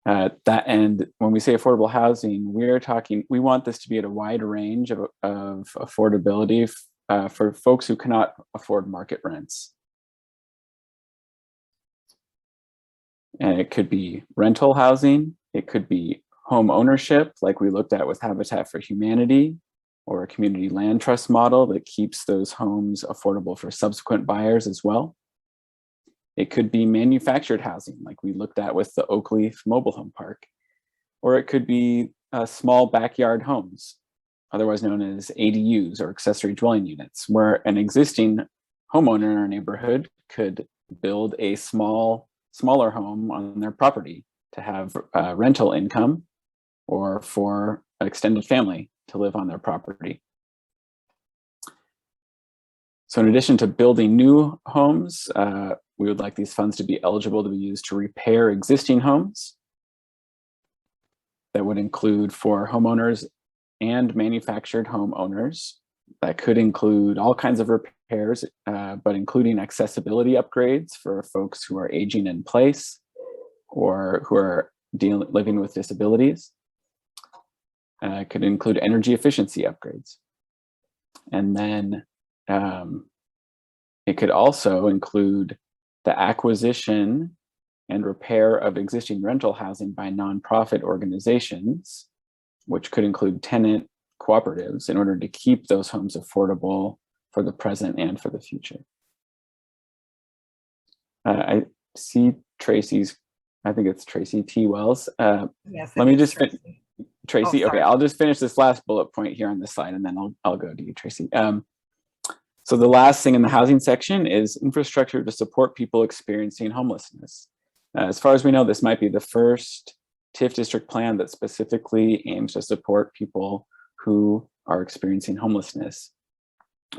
That end, when we say affordable housing, we want this to be at a wide range of affordability for folks who cannot afford market rents. And it could be rental housing, it could be home ownership, like we looked at with Habitat for Humanity, or a community land trust model that keeps those homes affordable for subsequent buyers as well. It could be manufactured housing, like we looked at with the Oakleaf Mobile Home Park, or it could be small backyard homes, otherwise known as ADUs or accessory dwelling units, where an existing homeowner in our neighborhood could build a smaller home on their property to have rental income or for an extended family to live on their property. So in addition to building new homes, we would like these funds to be eligible to be used to repair existing homes. That would include for homeowners and manufactured homeowners. That could include all kinds of repairs, but including accessibility upgrades for folks who are aging in place or who are living with disabilities. It could include energy efficiency upgrades. And then it could also include the acquisition and repair of existing rental housing by nonprofit organizations, which could include tenant cooperatives in order to keep those homes affordable for the present and for the future. I see Tracy's, I think it's Tracy T. Wells. Yes, Let me just Tracy. Okay, I'll just finish this last bullet point here on this slide and then I'll go to you, Tracy. So the last thing in the housing section is infrastructure to support people experiencing homelessness. As far as we know, this might be the first TIF district plan that specifically aims to support people who are experiencing homelessness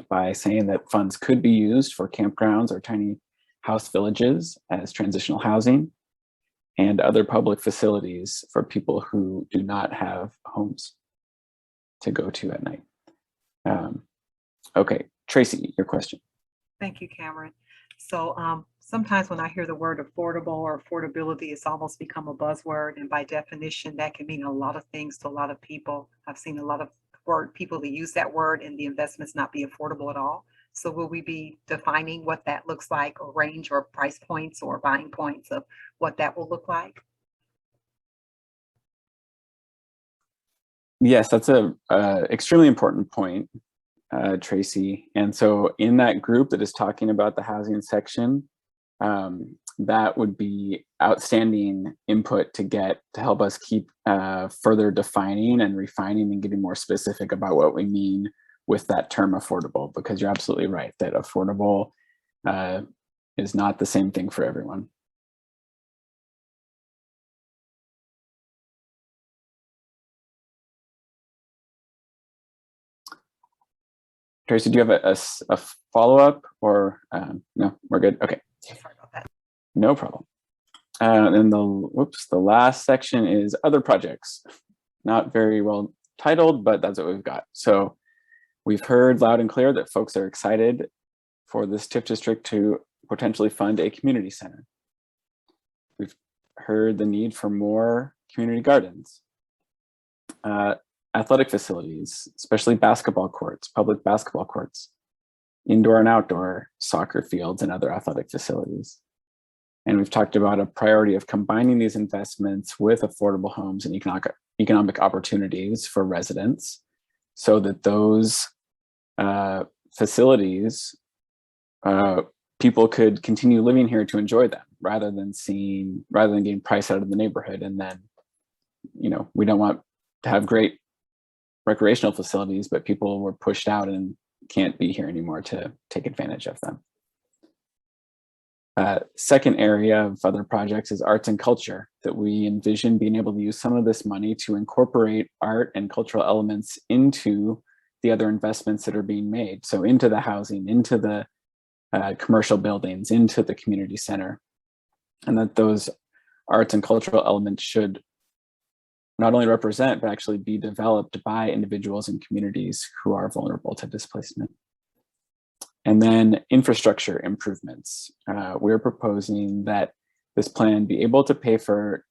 by saying that funds could be used for campgrounds or tiny house villages as transitional housing and other public facilities for people who do not have homes to go to at night. Okay, Tracy, your question. Thank you, Cameron. So sometimes when I hear the word affordable or affordability, it's almost become a buzzword. And by definition, that can mean a lot of things to a lot of people. I've seen a lot of people that use that word and the investments not be affordable at all. So will we be defining what that looks like, or range or price points or buying points of what that will look like? Yes, that's a extremely important point, Tracy. And so in that group that is talking about the housing section, that would be outstanding input to help us keep further defining and refining and getting more specific about what we mean with that term affordable, because you're absolutely right that affordable is not the same thing for everyone. Tracy, do you have a follow-up or no, we're good? Okay. Sorry about that. No problem. And the last section is other projects. Not very well titled, but that's what we've got. So we've heard loud and clear that folks are excited for this TIF district to potentially fund a community center. We've heard the need for more community gardens, athletic facilities, especially basketball courts, public basketball courts, indoor and outdoor soccer fields and other athletic facilities. And we've talked about a priority of combining these investments with affordable homes and economic opportunities for residents so that those facilities, people could continue living here to enjoy them rather than getting priced out of the neighborhood. And then, you know, we don't want to have great recreational facilities, but people were pushed out and can't be here anymore to take advantage of them. Second area of other projects is arts and culture, that we envision being able to use some of this money to incorporate art and cultural elements into the other investments that are being made. So into the housing, into the commercial buildings, into the community center. And that those arts and cultural elements should not only represent, but actually be developed by individuals and communities who are vulnerable to displacement. And then infrastructure improvements. We're proposing that this plan be able to pay for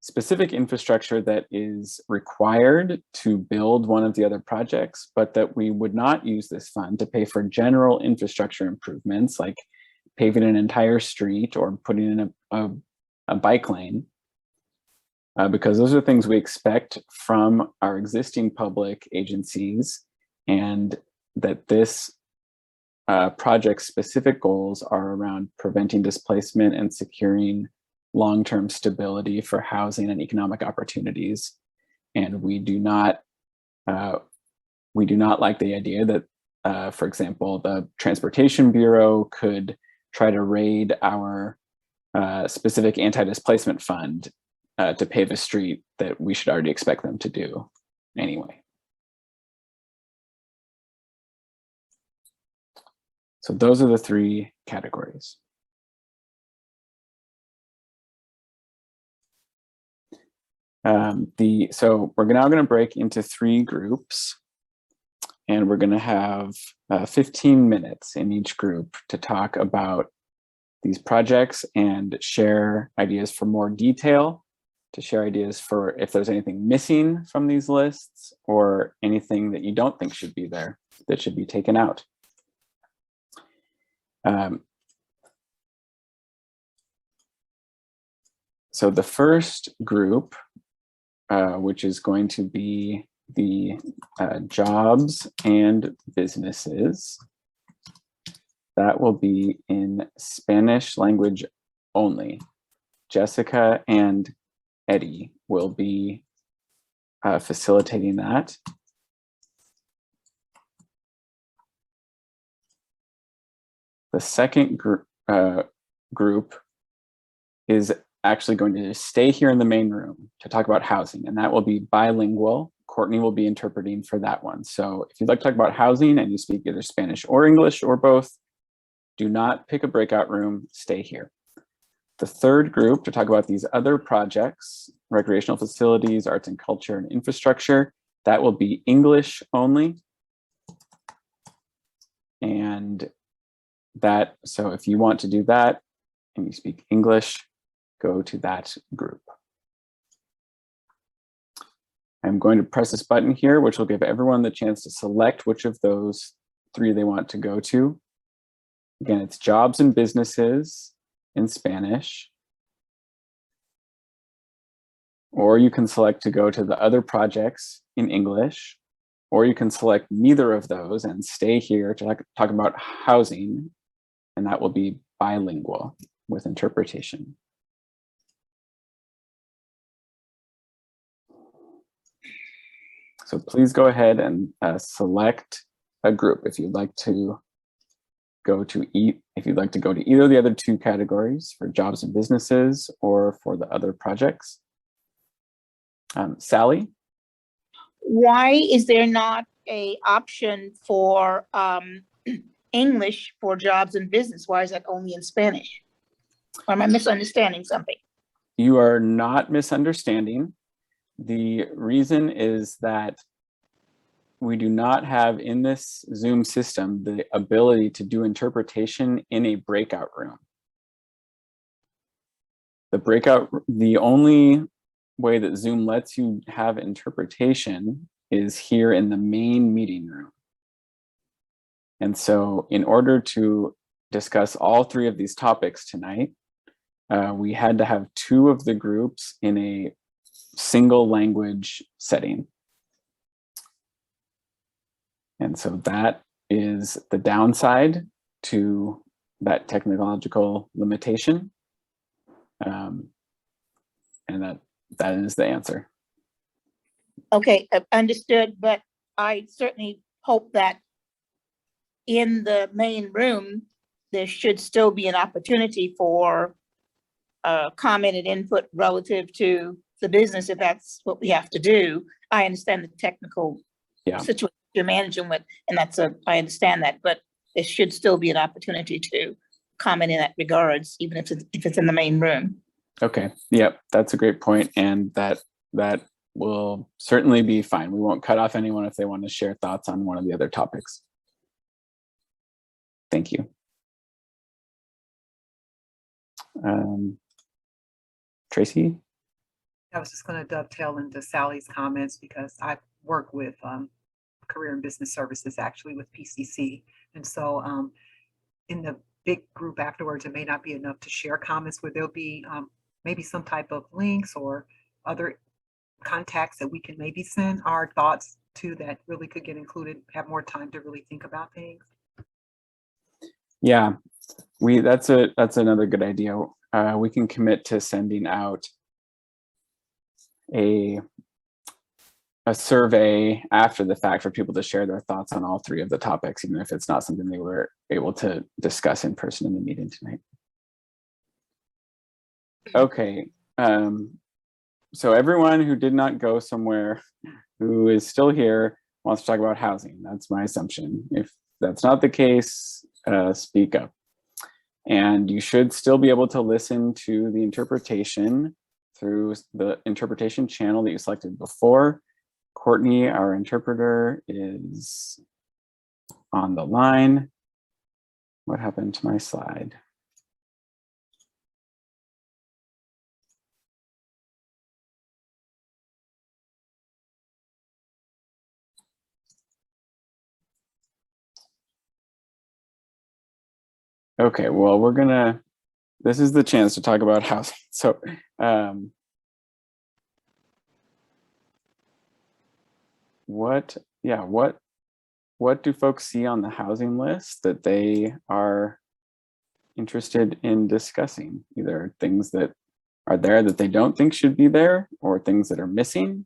specific infrastructure that is required to build one of the other projects, but that we would not use this fund to pay for general infrastructure improvements like paving an entire street or putting in a bike lane, because those are things we expect from our existing public agencies, and that this project's specific goals are around preventing displacement and securing long-term stability for housing and economic opportunities. And we do not like the idea that, for example, the Transportation Bureau could try to raid our specific anti-displacement fund to pave a street that we should already expect them to do anyway. So those are the three categories. So we're now going to break into three groups, and we're going to have 15 minutes in each group to talk about these projects and share ideas for more detail, to share ideas for if there's anything missing from these lists or anything that you don't think should be there that should be taken out. So the first group, which is going to be the jobs and businesses, that will be in Spanish language only. Jessica and Eddie will be facilitating that. The second group is actually going to stay here in the main room to talk about housing, and that will be bilingual. Courtney will be interpreting for that one. So if you'd like to talk about housing and you speak either Spanish or English or both, do not pick a breakout room, stay here. The third group to talk about these other projects, recreational facilities, arts and culture, and infrastructure, that will be English only. And that, so if you want to do that and you speak English, go to that group. I'm going to press this button here, which will give everyone the chance to select which of those three they want to go to. Again, it's jobs and businesses in Spanish. Or you can select to go to the other projects in English, or you can select neither of those and stay here to talk about housing, and that will be bilingual with interpretation. So please go ahead and select a group if you'd like to go to either of the other two categories for jobs and businesses or for the other projects. Sally? Why is there not a option for English for jobs and business? Why is that only in Spanish? Or am I misunderstanding something? You are not misunderstanding. The reason is that we do not have in this Zoom system the ability to do interpretation in a breakout room. The only way that Zoom lets you have interpretation is here in the main meeting room. And so in order to discuss all three of these topics tonight, we had to have two of the groups in a single language setting. And so that is the downside to that technological limitation. And that is the answer. Okay, understood, but I certainly hope that in the main room, there should still be an opportunity for comment and input relative to the business if that's what we have to do. I understand the technical situation you're managing with, and I understand that, but there should still be an opportunity to comment in that regards, even if it's in the main room. Okay, yep, that's a great point, and that will certainly be fine. We won't cut off anyone if they want to share thoughts on one of the other topics. Thank you. Tracy? I was just going to dovetail into Sally's comments because I work with career and business services actually with PCC. And so in the big group afterwards, it may not be enough to share comments where there'll be maybe some type of links or other contacts that we can maybe send our thoughts to that really could get included, have more time to really think about things. Yeah, that's another good idea. We can commit to sending out a survey after the fact for people to share their thoughts on all three of the topics, even if it's not something they were able to discuss in person in the meeting tonight. Okay, so everyone who did not go somewhere who is still here wants to talk about housing. That's my assumption. If that's not the case, speak up. And you should still be able to listen to the interpretation through the interpretation channel that you selected before. Courtney, our interpreter, is on the line. What happened to my slide? Okay, well, this is the chance to talk about housing. So, what do folks see on the housing list that they are interested in discussing? Either things that are there that they don't think should be there, or things that are missing?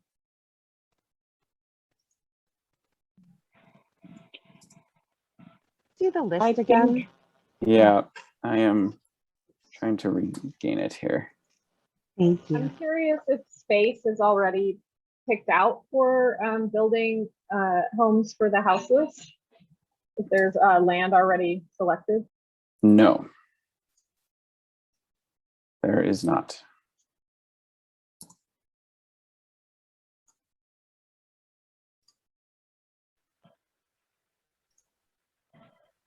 See the list again? Yeah, I am trying to regain it here. Thank you. I'm curious if space is already picked out for building homes for the houseless, if there's land already selected. No, there is not.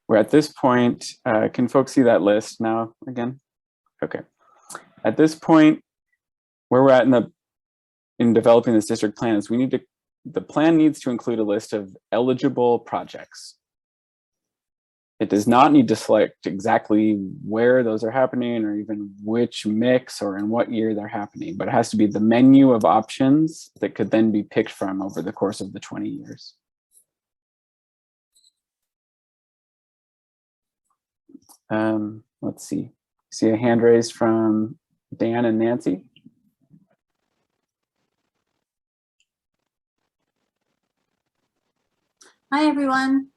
We're at this point, can folks see that list now again? Okay. At this point, where we're at in developing this district plan is the plan needs to include a list of eligible projects. It does not need to select exactly where those are happening or even which mix or in what year they're happening, but it has to be the menu of options that could then be picked from over the course of the 20 years. let's see. See a hand raised from Dan and Nancy. Hi, everyone.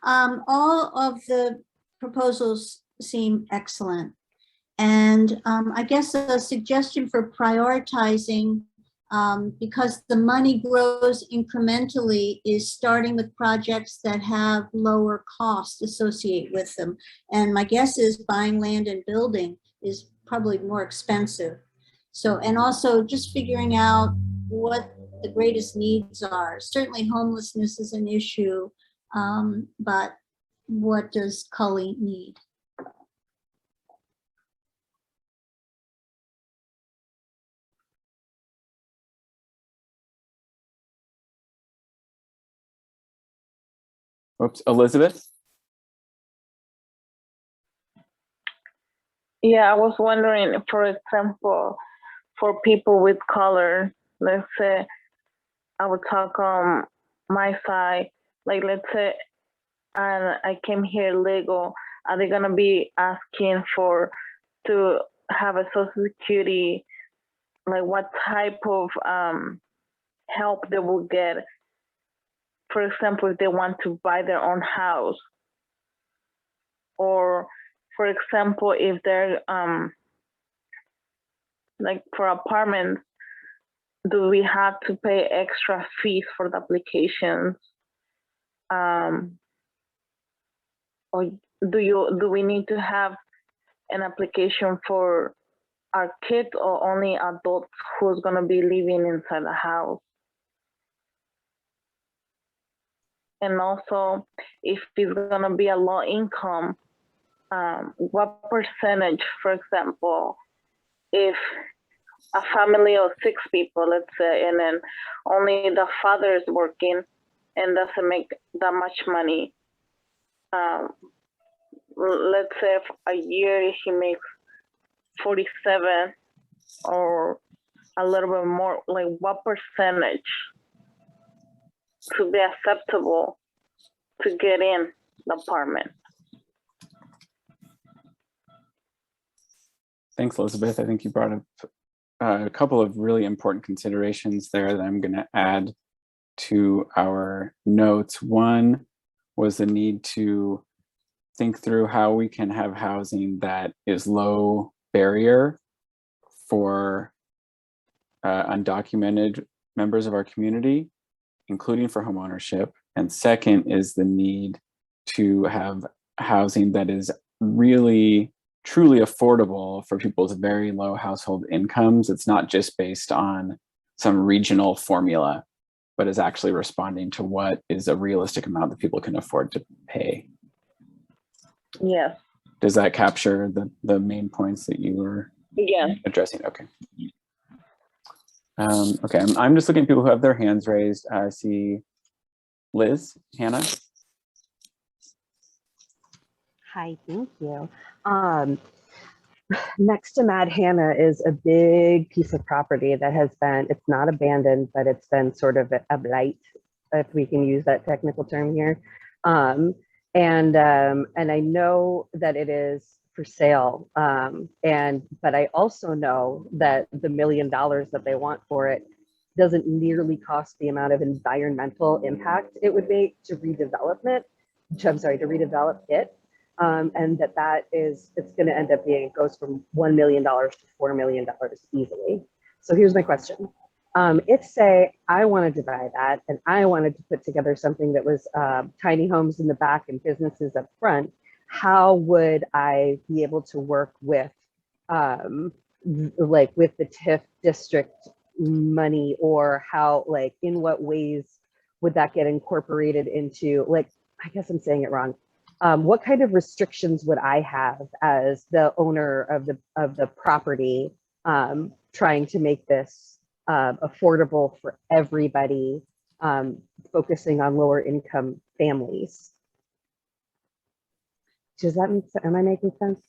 All of the proposals seem excellent. And I guess a suggestion for prioritizing, because the money grows incrementally, is starting with projects that have lower costs associated with them. And my guess is buying land and building is probably more expensive. So, and also just figuring out what the greatest needs are. Certainly homelessness is an issue, but what does Cully need? Oops, Elizabeth? Yeah, I was wondering, for example, for people with color, let's say, I would talk on my side, like let's say, and I came here legal, are they gonna be asking to have a social security, like what type of help they will get? For example, if they want to buy their own house, or for example, if they're like for apartments, do we have to pay extra fees for the applications? Or do we need to have an application for our kids or only adults who's gonna be living inside the house? And also, if it's gonna be a low income, what percentage, for example, if a family of 6 people, let's say, and then only the father is working and doesn't make that much money, let's say if a year he makes 47 or a little bit more, like what percentage to be acceptable to get in the apartment? Thanks, Elizabeth. I think you brought up a couple of really important considerations there that I'm going to add to our notes. One was the need to think through how we can have housing that is low barrier for undocumented members of our community, including for homeownership. And second is the need to have housing that is really truly affordable for people's very low household incomes. It's not just based on some regional formula, but is actually responding to what is a realistic amount that people can afford to pay. Yes. Does that capture the main points that you were addressing? Okay. Okay, I'm just looking at people who have their hands raised. I see Liz, Hannah. Hi, thank you. Next to Mad Hannah is a big piece of property that has been, it's not abandoned, but it's been sort of a blight, if we can use that technical term here. And I know that it is for sale. But I also know that the $1 million that they want for it doesn't nearly cost the amount of environmental impact it would make to redevelop it. And it's going to end up being, it goes from $1 million to $4 million easily. So here's my question. If say I wanted to buy that and I wanted to put together something that was tiny homes in the back and businesses up front, how would I be able to work with like with the TIF district money, or how, like, in what ways would that get incorporated into, like, I guess I'm saying it wrong. What kind of restrictions would I have as the owner of the property trying to make this affordable for everybody, focusing on lower income families? Does that make sense? Am I making sense?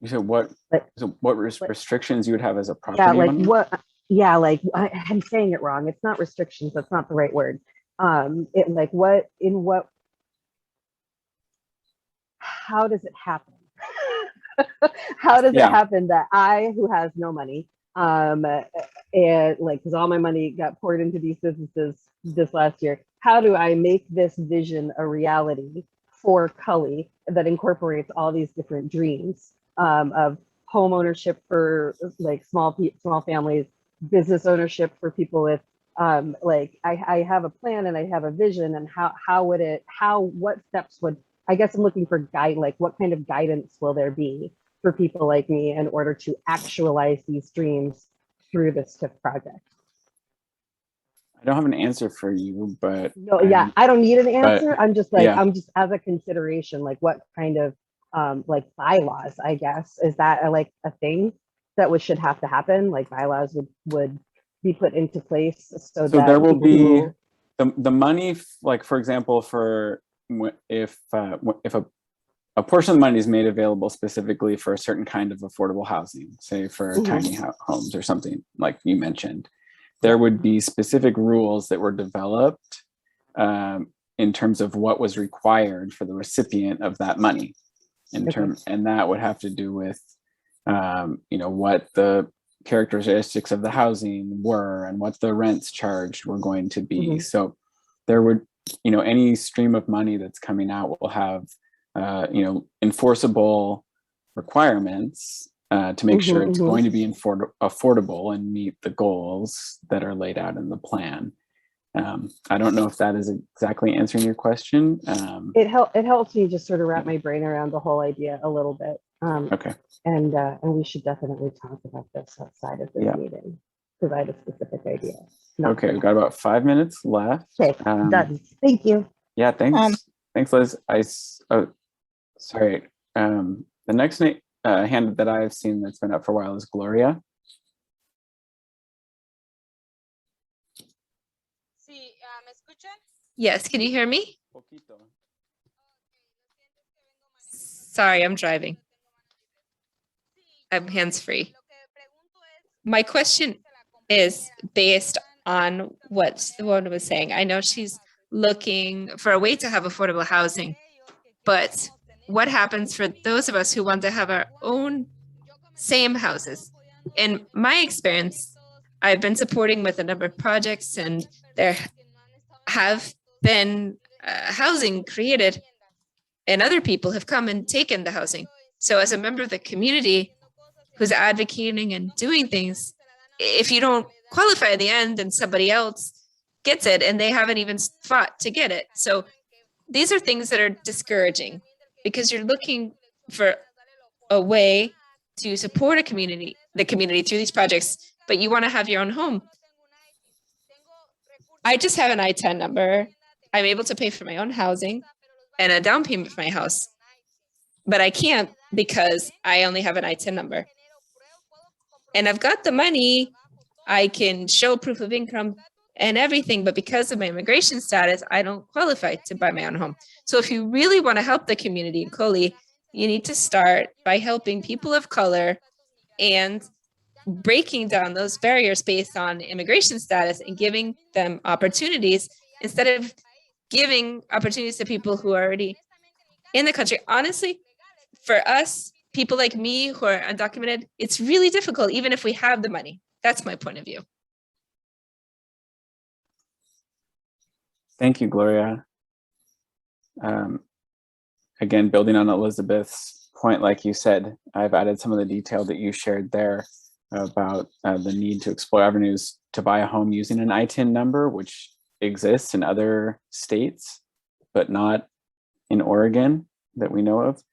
You said what? So what restrictions you would have as a property Yeah, like owner? what? Yeah, like I'm saying it wrong. It's not restrictions. That's not the right word. It like what? In what? How does it happen? How does Yeah. it happen that I, who has no money, and like, because all my money got poured into these businesses this last year, how do I make this vision a reality for Cully that incorporates all these different dreams of home ownership for like small families, business ownership for people with like I have a plan and I have a vision, and what steps would, I guess I'm looking for like what kind of guidance will there be for people like me in order to actualize these dreams through this TIF project? I don't have an answer for you, but No, yeah, I don't need an answer. I'm just like, yeah. I'm just as a consideration, like what kind of like bylaws, I guess, is that like a thing that should have to happen? Like bylaws would be put into place so that there will be who, the money, like for example, for if a portion of the money is made available specifically for a certain kind of affordable housing, say for tiny homes or something like you mentioned, there would be specific rules that were developed in terms of what was required for the recipient of that money, and that would have to do with what the characteristics of the housing were and what the rents charged were going to be. So there would, any stream of money that's coming out will have enforceable requirements to make sure it's going to be affordable and meet the goals that are laid out in the plan. I don't know if that is exactly answering your question. it helps me just sort of wrap my brain around the whole idea a little bit. Okay. And we should definitely talk about this outside of this meeting, provide a specific idea. Okay, we've got about 5 minutes left. Okay, done. Thank you. Yeah, thanks. Thanks, Liz. Sorry. The next hand that I've seen that's been up for a while is Gloria. Yes, can you hear me? Sorry, I'm driving. I'm hands-free. My question is based on what the woman was saying. I know she's looking for a way to have affordable housing, but what happens for those of us who want to have our own same houses? In my experience, I've been supporting with a number of projects, and there have been housing created, and other people have come and taken the housing. So as a member of the community who's advocating and doing things, if you don't qualify at the end and somebody else gets it and they haven't even fought to get it. So these are things that are discouraging because you're looking for a way to support the community through these projects, but you want to have your own home. I just have an I-10 number. I'm able to pay for my own housing and a down payment for my house, but I can't because I only have an I-10 number. And I've got the money, I can show proof of income and everything, but because of my immigration status, I don't qualify to buy my own home. So if you really want to help the community in Cully, you need to start by helping people of color and breaking down those barriers based on immigration status and giving them opportunities instead of giving opportunities to people who are already in the country. Honestly, for us, people like me who are undocumented, it's really difficult, even if we have the money. That's my point of view. Thank you, Gloria. Again, building on Elizabeth's point, like you said, I've added some of the detail that you shared there about the need to explore avenues to buy a home using an I-10 number, which exists in other states, but not in Oregon that we know of.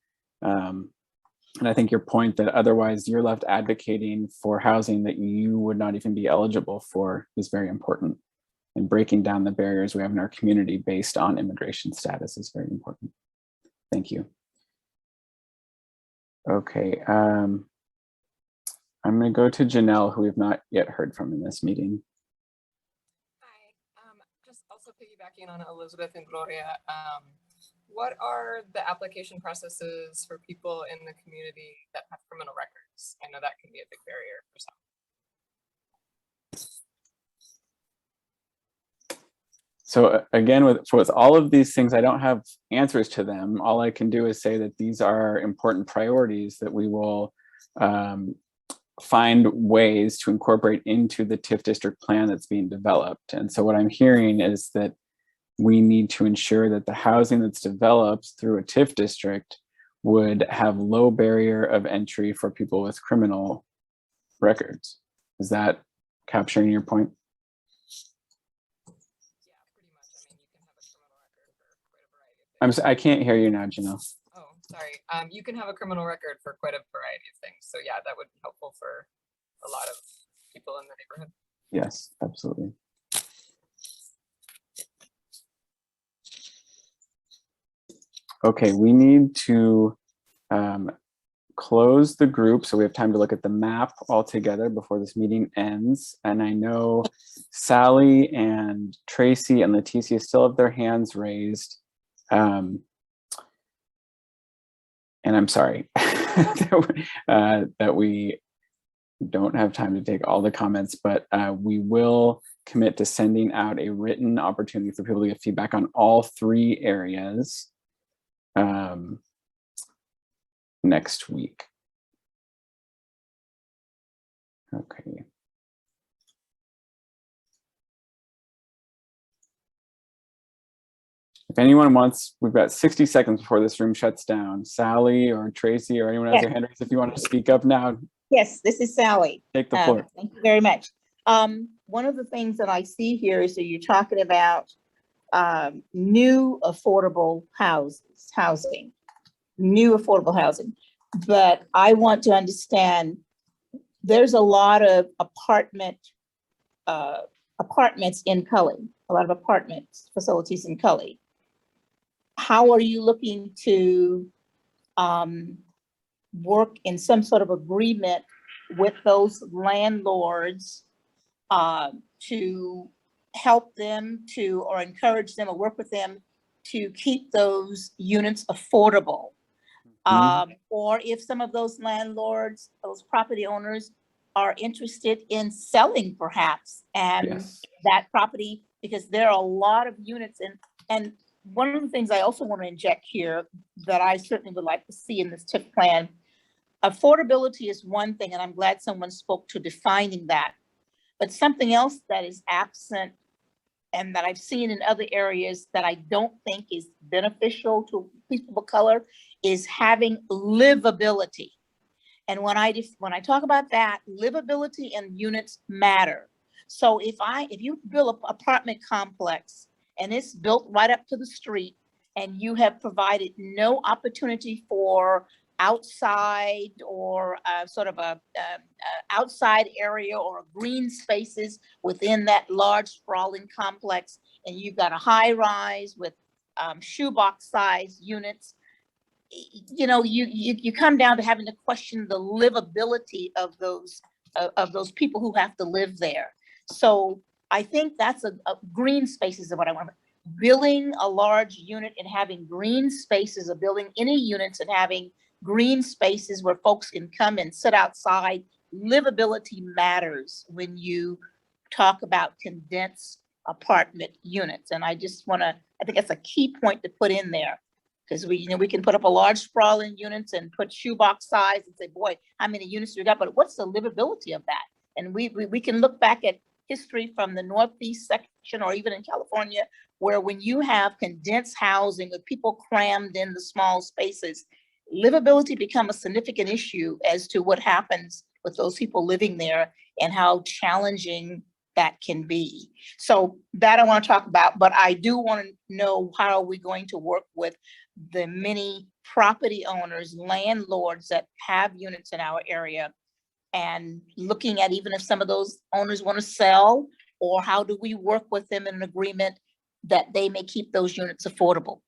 And I think your point that otherwise you're left advocating for housing that you would not even be eligible for is very important. And breaking down the barriers we have in our community based on immigration status is very important. Thank you. Okay, I'm going to go to Janelle, who we've not yet heard from in this meeting. Just also piggybacking on Elizabeth and Gloria, what are the application processes for people in the community that have criminal records? I know that can be a big barrier for some. So again, with all of these things, I don't have answers to them. All I can do is say that these are important priorities that we will find ways to incorporate into the TIF district plan that's being developed. And so what I'm hearing is that we need to ensure that the housing that's developed through a TIF district would have low barrier of entry for people with criminal records. Is that capturing your point? I can't hear you now, Janelle. Oh, sorry. You can have a criminal record for quite a variety of things. So yeah, that would be helpful for a lot of people in the neighborhood. Yes, absolutely. Okay, we need to close the group so we have time to look at the map all together before this meeting ends. And I know Sally and Tracy and Leticia still have their hands raised. And I'm sorry that we don't have time to take all the comments, but we will commit to sending out a written opportunity for people to get feedback on all 3 areas next week. Okay. If anyone wants, we've got 60 seconds before this room shuts down. Sally or Tracy or anyone else, their hand raised, if you want to speak up now. Yes, this is Sally. Take the floor. Thank you very much. One of the things that I see here is that you're talking about new affordable housing, new affordable housing. But I want to understand there's a lot of apartments in Cully, a lot of apartment facilities in Cully. How are you looking to work in some sort of agreement with those landlords to help them to, or encourage them or work with them to keep those units affordable? Or if some of those landlords, those property owners are interested in selling perhaps and that property, because there are a lot of units and one of the things I also want to inject here that I certainly would like to see in this TIF plan, affordability is one thing, and I'm glad someone spoke to defining that. But something else that is absent and that I've seen in other areas that I don't think is beneficial to people of color is having livability. And when I talk about that, livability and units matter. So if you build an apartment complex and it's built right up to the street and you have provided no opportunity for outside or sort of a outside area or green spaces within that large sprawling complex, and you've got a high rise with shoebox size units, you know, you come down to having to question the livability of those people who have to live there. So I think that's a green spaces is what I want. Building a large unit and having green spaces, of building any units and having green spaces where folks can come and sit outside. Livability matters when you talk about condensed apartment units. And I just want to, I think that's a key point to put in there, because we can put up a large sprawling units and put shoebox size and say, boy, how many units do we got? But what's the livability of that? And we can look back at history from the Northeast section or even in California, where when you have condensed housing with people crammed in the small spaces, livability become a significant issue as to what happens with those people living there and how challenging that can be. So that I want to talk about, but I do want to know how are we going to work with the many property owners, landlords that have units in our area, and looking at even if some of those owners want to sell, or how do we work with them in an agreement that they may keep those units affordable.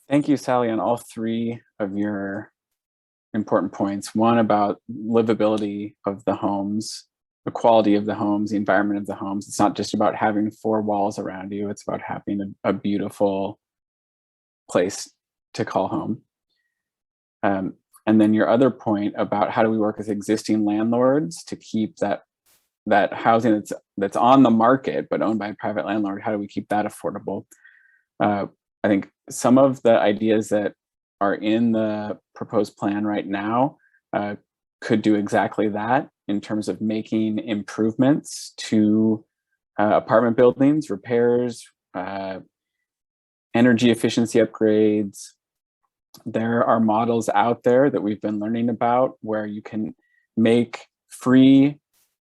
Thank you, Sally, on all 3 of your important points. One about livability of the homes, the quality of the homes, the environment of the homes. It's not just about having 4 walls around you. It's about having a beautiful place to call home. And then your other point about how do we work with existing landlords to keep that that housing that's on the market but owned by a private landlord, how do we keep that affordable? I think some of the ideas that are in the proposed plan right now could do exactly that in terms of making improvements to apartment buildings, repairs, energy efficiency upgrades. There are models out there that we've been learning about where you can make free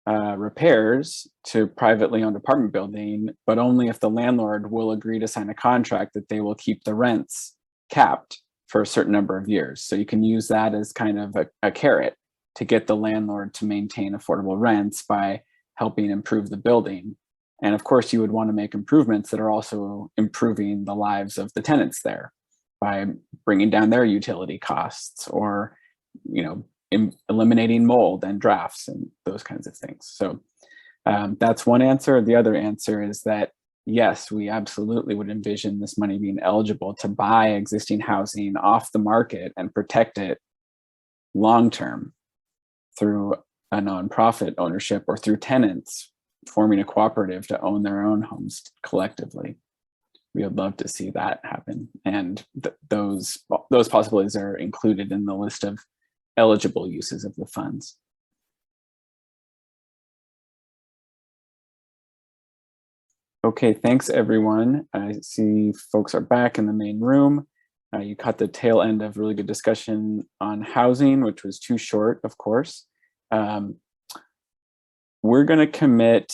repairs to privately owned apartment building, but only if the landlord will agree to sign a contract that they will keep the rents capped for a certain number of years. So you can use that as kind of a carrot to get the landlord to maintain affordable rents by helping improve the building. And of course, you would want to make improvements that are also improving the lives of the tenants there by bringing down their utility costs or, eliminating mold and drafts and those kinds of things. So that's one answer. The other answer is that, yes, we absolutely would envision this money being eligible to buy existing housing off the market and protect it long-term through a nonprofit ownership or through tenants forming a cooperative to own their own homes collectively. We would love to see that happen. And those possibilities are included in the list of eligible uses of the funds. Okay, thanks everyone. I see folks are back in the main room. You caught the tail end of really good discussion on housing, which was too short, of course. We're going to commit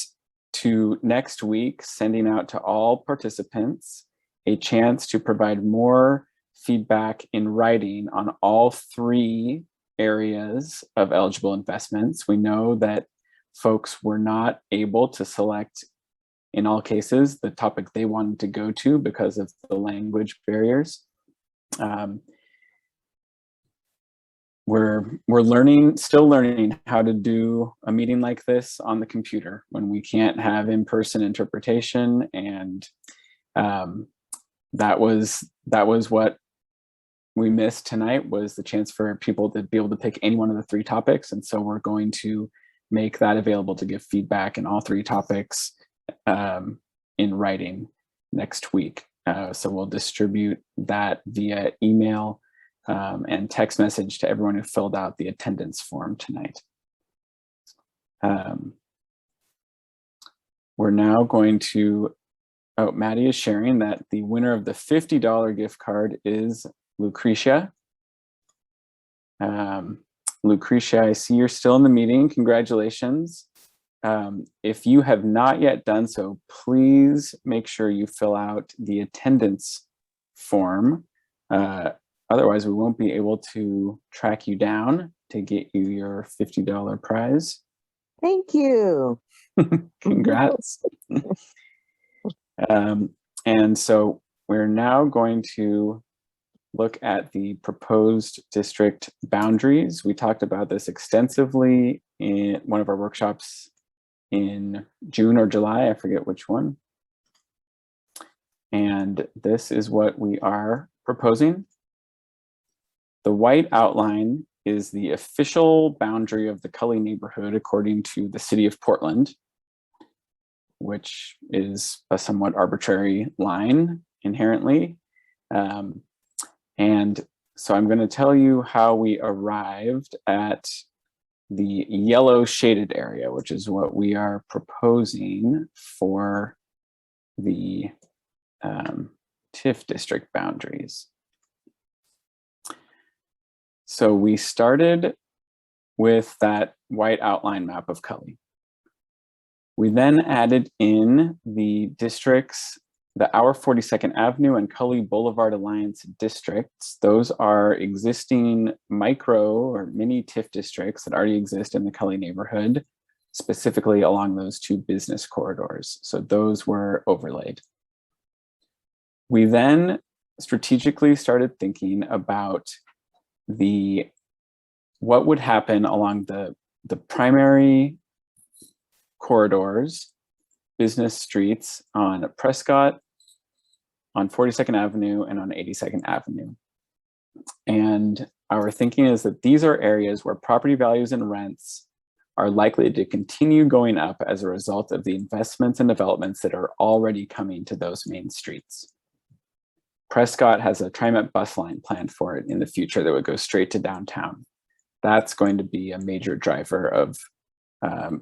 to next week sending out to all participants a chance to provide more feedback in writing on all 3 areas of eligible investments. We know that folks were not able to select, in all cases, the topic they wanted to go to because of the language barriers. We're still learning how to do a meeting like this on the computer when we can't have in-person interpretation, and that was what we missed tonight, was the chance for people to be able to pick any one of the 3 topics. And so we're going to make that available to give feedback in all 3 topics in writing next week. So we'll distribute that via email and text message to everyone who filled out the attendance form tonight. We're now going to, Maddie is sharing that the winner of the $50 gift card is Lucretia. Lucretia, I see you're still in the meeting. Congratulations. If you have not yet done so, please make sure you fill out the attendance form. Otherwise, we won't be able to track you down to get you your $50 prize. Thank you. Congrats. And so we're now going to look at the proposed district boundaries. We talked about this extensively in one of our workshops in June or July, I forget which one. And this is what we are proposing. The white outline is the official boundary of the Cully neighborhood according to the city of Portland, which is a somewhat arbitrary line inherently. And so I'm going to tell you how we arrived at the yellow shaded area, which is what we are proposing for the TIF district boundaries. So we started with that white outline map of Cully. We then added in the districts, the Our 42nd Avenue and Cully Boulevard Alliance districts. Those are existing micro or mini TIF districts that already exist in the Cully neighborhood, specifically along those 2 business corridors. So those were overlaid. We then strategically started thinking about what would happen along the primary corridors, business streets on Prescott, on 42nd Avenue, and on 82nd Avenue. And our thinking is that these are areas where property values and rents are likely to continue going up as a result of the investments and developments that are already coming to those main streets. Prescott has a TriMet bus line planned for it in the future that would go straight to downtown. That's going to be a major driver of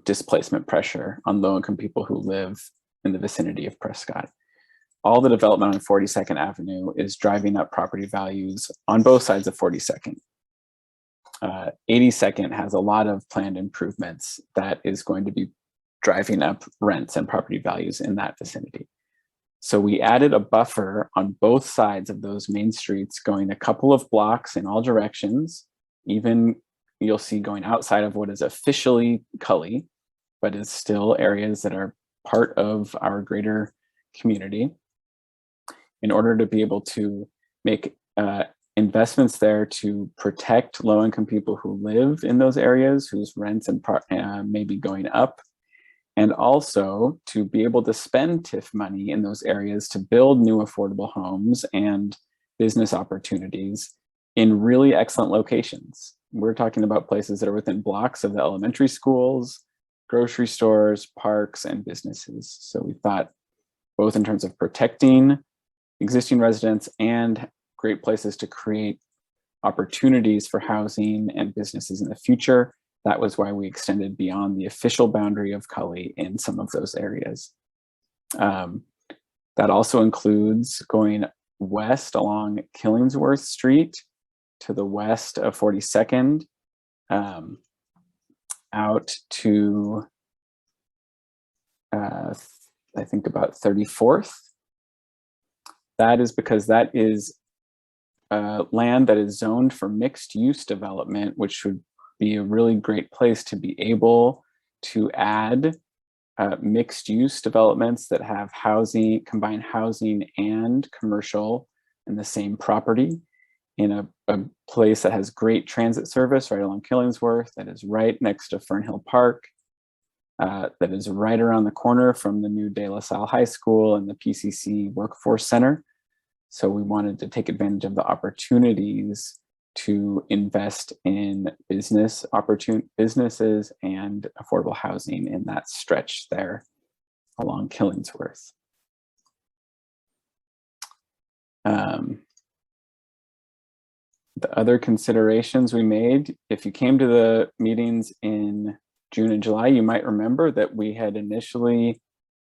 displacement pressure on low-income people who live in the vicinity of Prescott. All the development on 42nd Avenue is driving up property values on both sides of 42nd. 82nd has a lot of planned improvements that is going to be driving up rents and property values in that vicinity. So we added a buffer on both sides of those main streets, going a couple of blocks in all directions. Even you'll see going outside of what is officially Cully, but is still areas that are part of our greater community, in order to be able to make investments there to protect low-income people who live in those areas, whose rents may be going up, and also to be able to spend TIF money in those areas to build new affordable homes and business opportunities in really excellent locations. We're talking about places that are within blocks of the elementary schools, grocery stores, parks, and businesses. So we thought, both in terms of protecting existing residents and great places to create opportunities for housing and businesses in the future, that was why we extended beyond the official boundary of Cully in some of those areas. That also includes going west along Killingsworth Street to the west of 42nd, out to, I think about 34th. That is because that is land that is zoned for mixed use development, which would be a really great place to be able to add mixed use developments that have housing, combine housing and commercial in the same property, in a place that has great transit service right along Killingsworth, that is right next to Fernhill Park, that is right around the corner from the new De La Salle High School and the PCC Workforce Center. So we wanted to take advantage of the opportunities to invest in businesses and affordable housing in that stretch there along Killingsworth. The other considerations we made, if you came to the meetings in June and July, you might remember that we had initially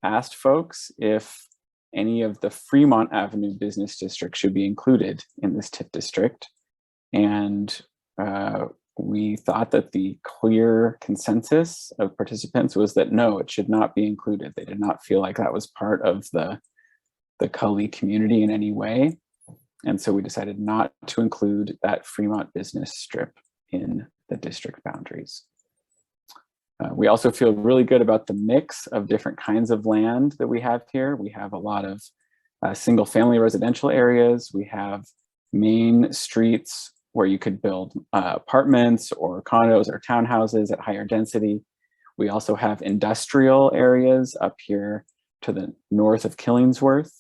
asked folks if any of the Fremont Avenue business district should be included in this TIF district. And we thought that the clear consensus of participants was that no, it should not be included. They did not feel like that was part of the Cully community in any way. And so we decided not to include that Fremont business strip in the district boundaries. We also feel really good about the mix of different kinds of land that we have here. We have a lot of single family residential areas. We have main streets where you could build apartments or condos or townhouses at higher density. We also have industrial areas up here to the north of Killingsworth.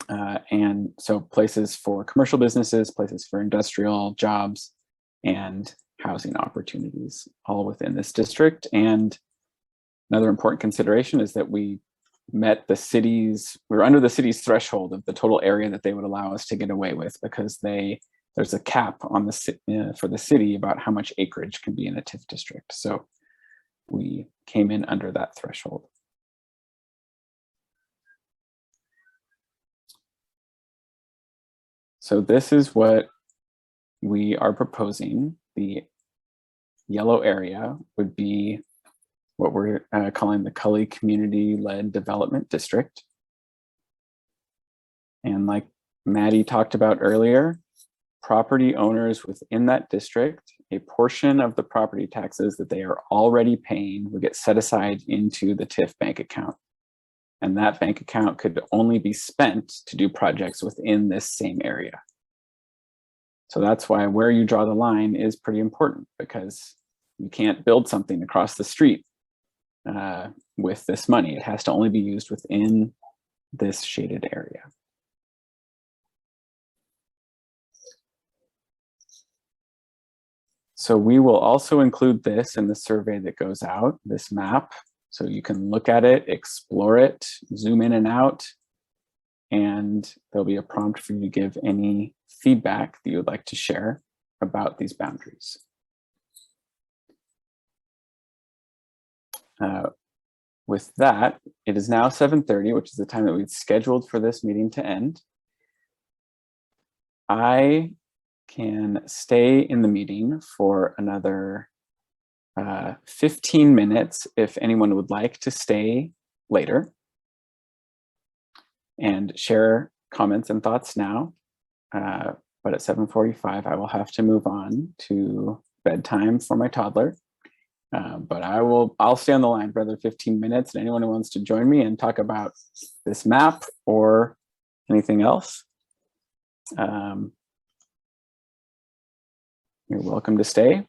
And so places for commercial businesses, places for industrial jobs, and housing opportunities all within this district. And another important consideration is that we met the city's, we were under the city's threshold of the total area that they would allow us to get away with, because there's a cap on the for the city about how much acreage can be in a TIF district. So we came in under that threshold. So this is what we are proposing. The yellow area would be what we're calling the Cully Community-Led Development District. And like Maddie talked about earlier, property owners within that district, a portion of the property taxes that they are already paying will get set aside into the TIF bank account. And that bank account could only be spent to do projects within this same area. So that's why where you draw the line is pretty important, because you can't build something across the street with this money. It has to only be used within this shaded area. So we will also include this in the survey that goes out, this map, so you can look at it, explore it, zoom in and out, and there'll be a prompt for you to give any feedback that you would like to share about these boundaries. With that, it is now 7:30, which is the time that we'd scheduled for this meeting to end. I can stay in the meeting for another 15 minutes if anyone would like to stay later and share comments and thoughts now. But at 7:45, I will have to move on to bedtime for my toddler. But I'll stay on the line for another 15 minutes, and anyone who wants to join me and talk about this map or anything else, you're welcome to stay.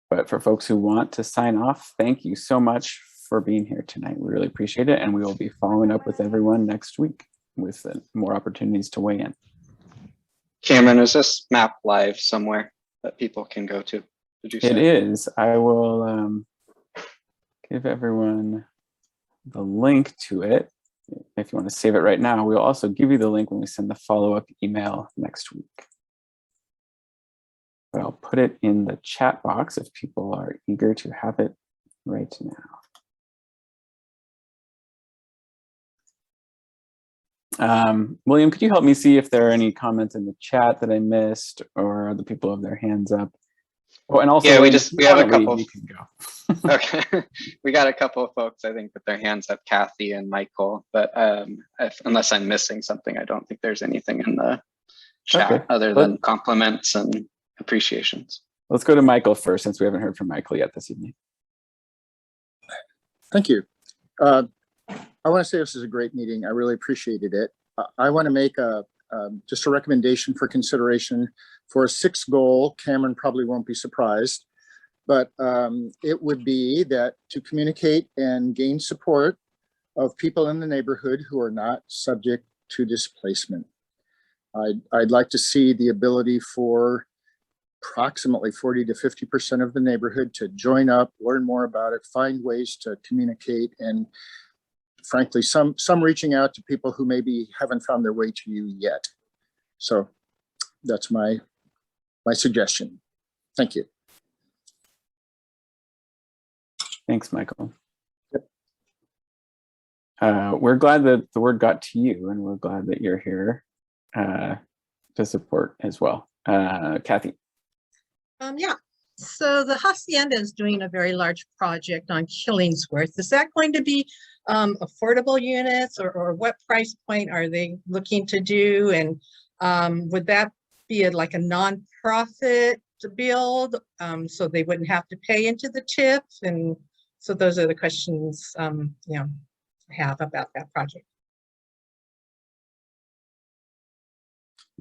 But for folks who want to sign off, thank you so much for being here tonight. We really appreciate it, and we will be following up with everyone next week with more opportunities to weigh in. Cameron, is this map live somewhere that people can go to? Did you say? It is. I will give everyone the link to it. If you want to save it right now, we'll also give you the link when we send the follow-up email next week. But I'll put it in the chat box if people are eager to have it right now. William, could you help me see if there are any comments in the chat that I missed, or other people have their hands up? Oh, and also, yeah, we have a leave, couple. you can go. Okay, we got a couple of folks, I think, with their hands up, Kathy and Michael. But unless I'm missing something, I don't think there's anything in the chat other than compliments and appreciations. Let's go to Michael first, since we haven't heard from Michael yet this evening. Thank you. I want to say this is a great meeting. I really appreciated it. I want to make just a recommendation for consideration for a 6th goal. Cameron probably won't be surprised, but it would be that to communicate and gain support of people in the neighborhood who are not subject to displacement. I'd like to see the ability for approximately 40 to 50% of the neighborhood to join up, learn more about it, find ways to communicate, and frankly, some reaching out to people who maybe haven't found their way to you yet. So that's my suggestion. Thank you. Thanks, Michael. We're glad that the word got to you, and we're glad that you're here to support as well. Kathy. Yeah. So the Hacienda is doing a very large project on Killingsworth. Is that going to be affordable units, or what price point are they looking to do? And would that be like a nonprofit to build, so they wouldn't have to pay into the TIF? And so those are the questions I have about that project.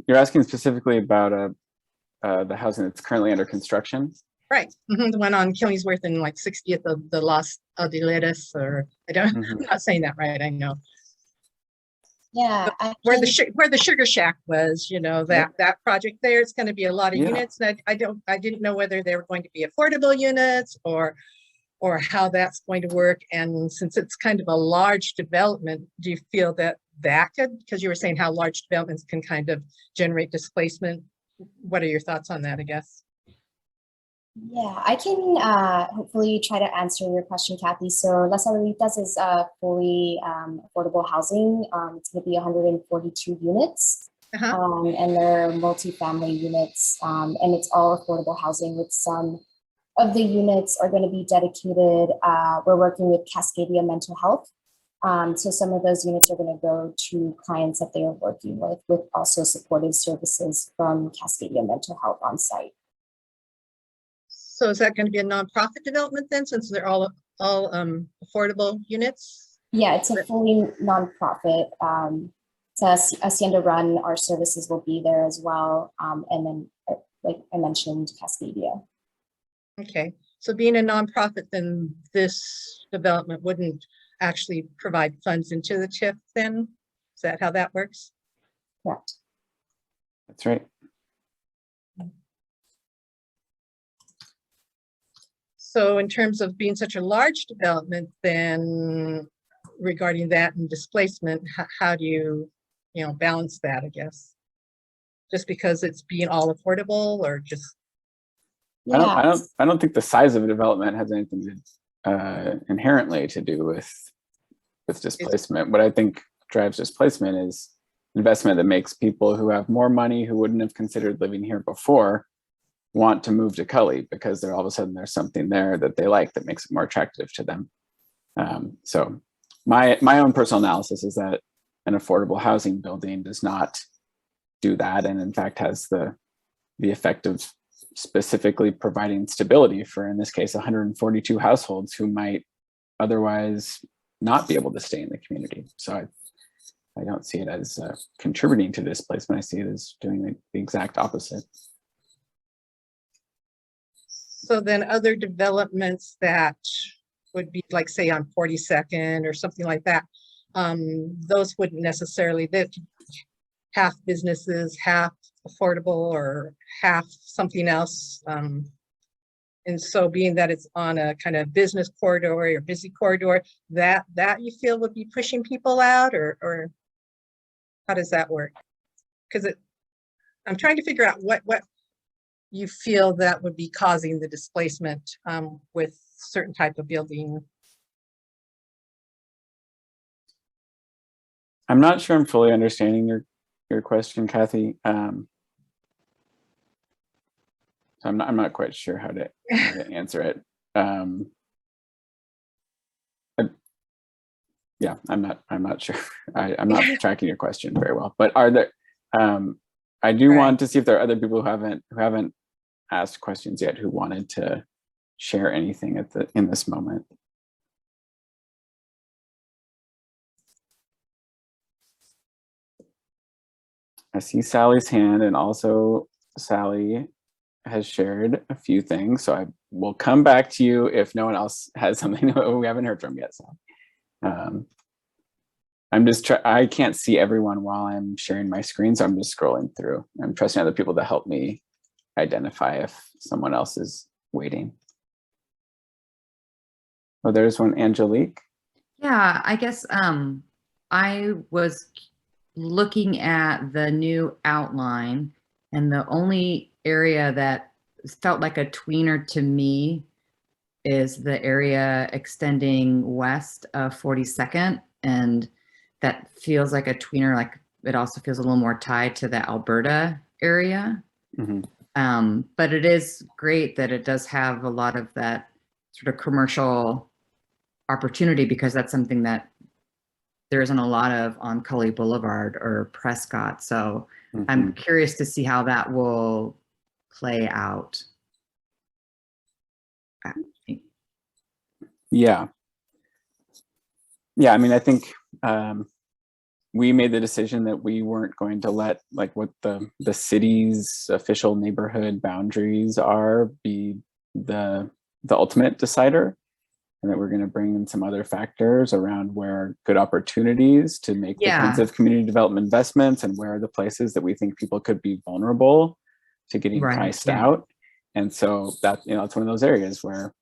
You're asking specifically about the housing that's currently under construction? Right. The one on Killingsworth and like 60th of the Los Aldileres, or I'm not saying that right, I know. Yeah. Where the Sugar Shack was, that project there, it's going to be a lot of units. And I didn't know whether they were going to be affordable units or how that's going to work. And since it's kind of a large development, do you feel that could, because you were saying how large developments can kind of generate displacement? What are your thoughts on that, I guess? Yeah, I can hopefully try to answer your question, Kathy. So Las Abuelitas is fully affordable housing. It's going to be 142 units, and they're multi-family units, and it's all affordable housing, with some of the units are going to be dedicated. We're working with Cascadia Mental Health. So some of those units are going to go to clients that they are working with also supportive services from Cascadia Mental Health on site. So is that going to be a nonprofit development then, since they're all affordable units? Yeah, it's a fully nonprofit. It's Hacienda run. Our services will be there as well. And then, like I mentioned, Cascadia. Okay, so being a nonprofit, then this development wouldn't actually provide funds into the TIF then? Is that how that works? Correct. That's right. So in terms of being such a large development, then regarding that and displacement, how do you, balance that, I guess? Just because it's being all affordable or just? I don't think the size of a development has anything to inherently to do with displacement. What I think drives displacement is investment that makes people who have more money, who wouldn't have considered living here before, want to move to Cully because all of a sudden there's something there that they like that makes it more attractive to them. So my own personal analysis is that an affordable housing building does not do that, and in fact has the effect of specifically providing stability for, in this case, 142 households who might otherwise not be able to stay in the community. So I don't see it as contributing to displacement. I see it as doing the exact opposite. So then other developments that would be like, say, on 42nd or something like that, those wouldn't necessarily, that half businesses, half affordable, or half something else. And so being that it's on a kind of business corridor or busy corridor, that you feel would be pushing people out, or how does that work? Because I'm trying to figure out what you feel that would be causing the displacement with certain type of building. I'm not sure I'm fully understanding your question, Kathy. So I'm not quite sure how to answer it. Yeah, I'm not sure. I'm not tracking your question very well. But are there? I do want to see if there are other people who haven't asked questions yet who wanted to share anything in this moment. I see Sally's hand, and also Sally has shared a few things. So I will come back to you if no one else has something we haven't heard from yet. So I'm just I can't see everyone while I'm sharing my screen, so I'm just scrolling through. I'm trusting other people to help me identify if someone else is waiting. Oh, there's one, Angelique. Yeah, I guess I was looking at the new outline, and the only area that felt like a tweener to me is the area extending west of 42nd, and that feels like a tweener. Like it also feels a little more tied to the Alberta area. Mm-hmm. But it is great that it does have a lot of that sort of commercial opportunity, because that's something that there isn't a lot of on Cully Boulevard or Prescott. So I'm curious to see how that will play out. Yeah. I mean, I think we made the decision that we weren't going to let what the city's official neighborhood boundaries are be the ultimate decider, and that we're going to bring in some other factors around where good opportunities to make the kinds of community development investments, and where are the places that we think people could be vulnerable to getting priced out. And so that, it's one of those areas where,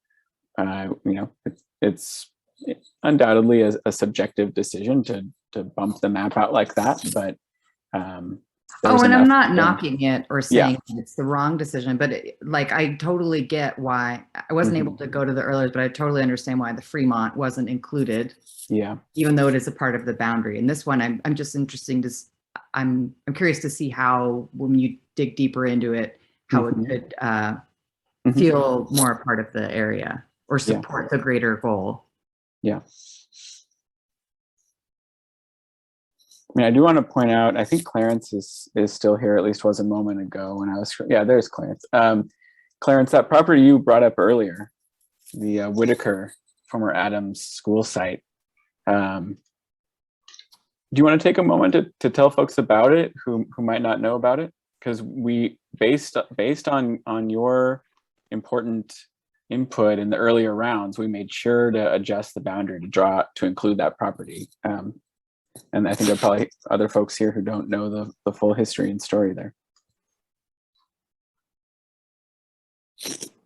it's undoubtedly a subjective decision to bump the map out like that, but and I'm not knocking it or saying it's the wrong decision, but I totally get why I wasn't able to go to the earlier, but I totally understand why the Fremont wasn't included. Yeah. Even though it is a part of the boundary. And this one, I'm just interesting to, I'm curious to see how, when you dig deeper into it, how it could feel more a part of the area or support the greater goal. Yeah. I mean, I do want to point out, I think Clarence is still here, at least was a moment ago when I was, there's Clarence. Clarence, that property you brought up earlier, the Whitaker, former Adams school site. Do you want to take a moment to tell folks about it who might not know about it? Because we, based on your important input in the earlier rounds, we made sure to adjust the boundary to include that property. And I think there are probably other folks here who don't know the full history and story there.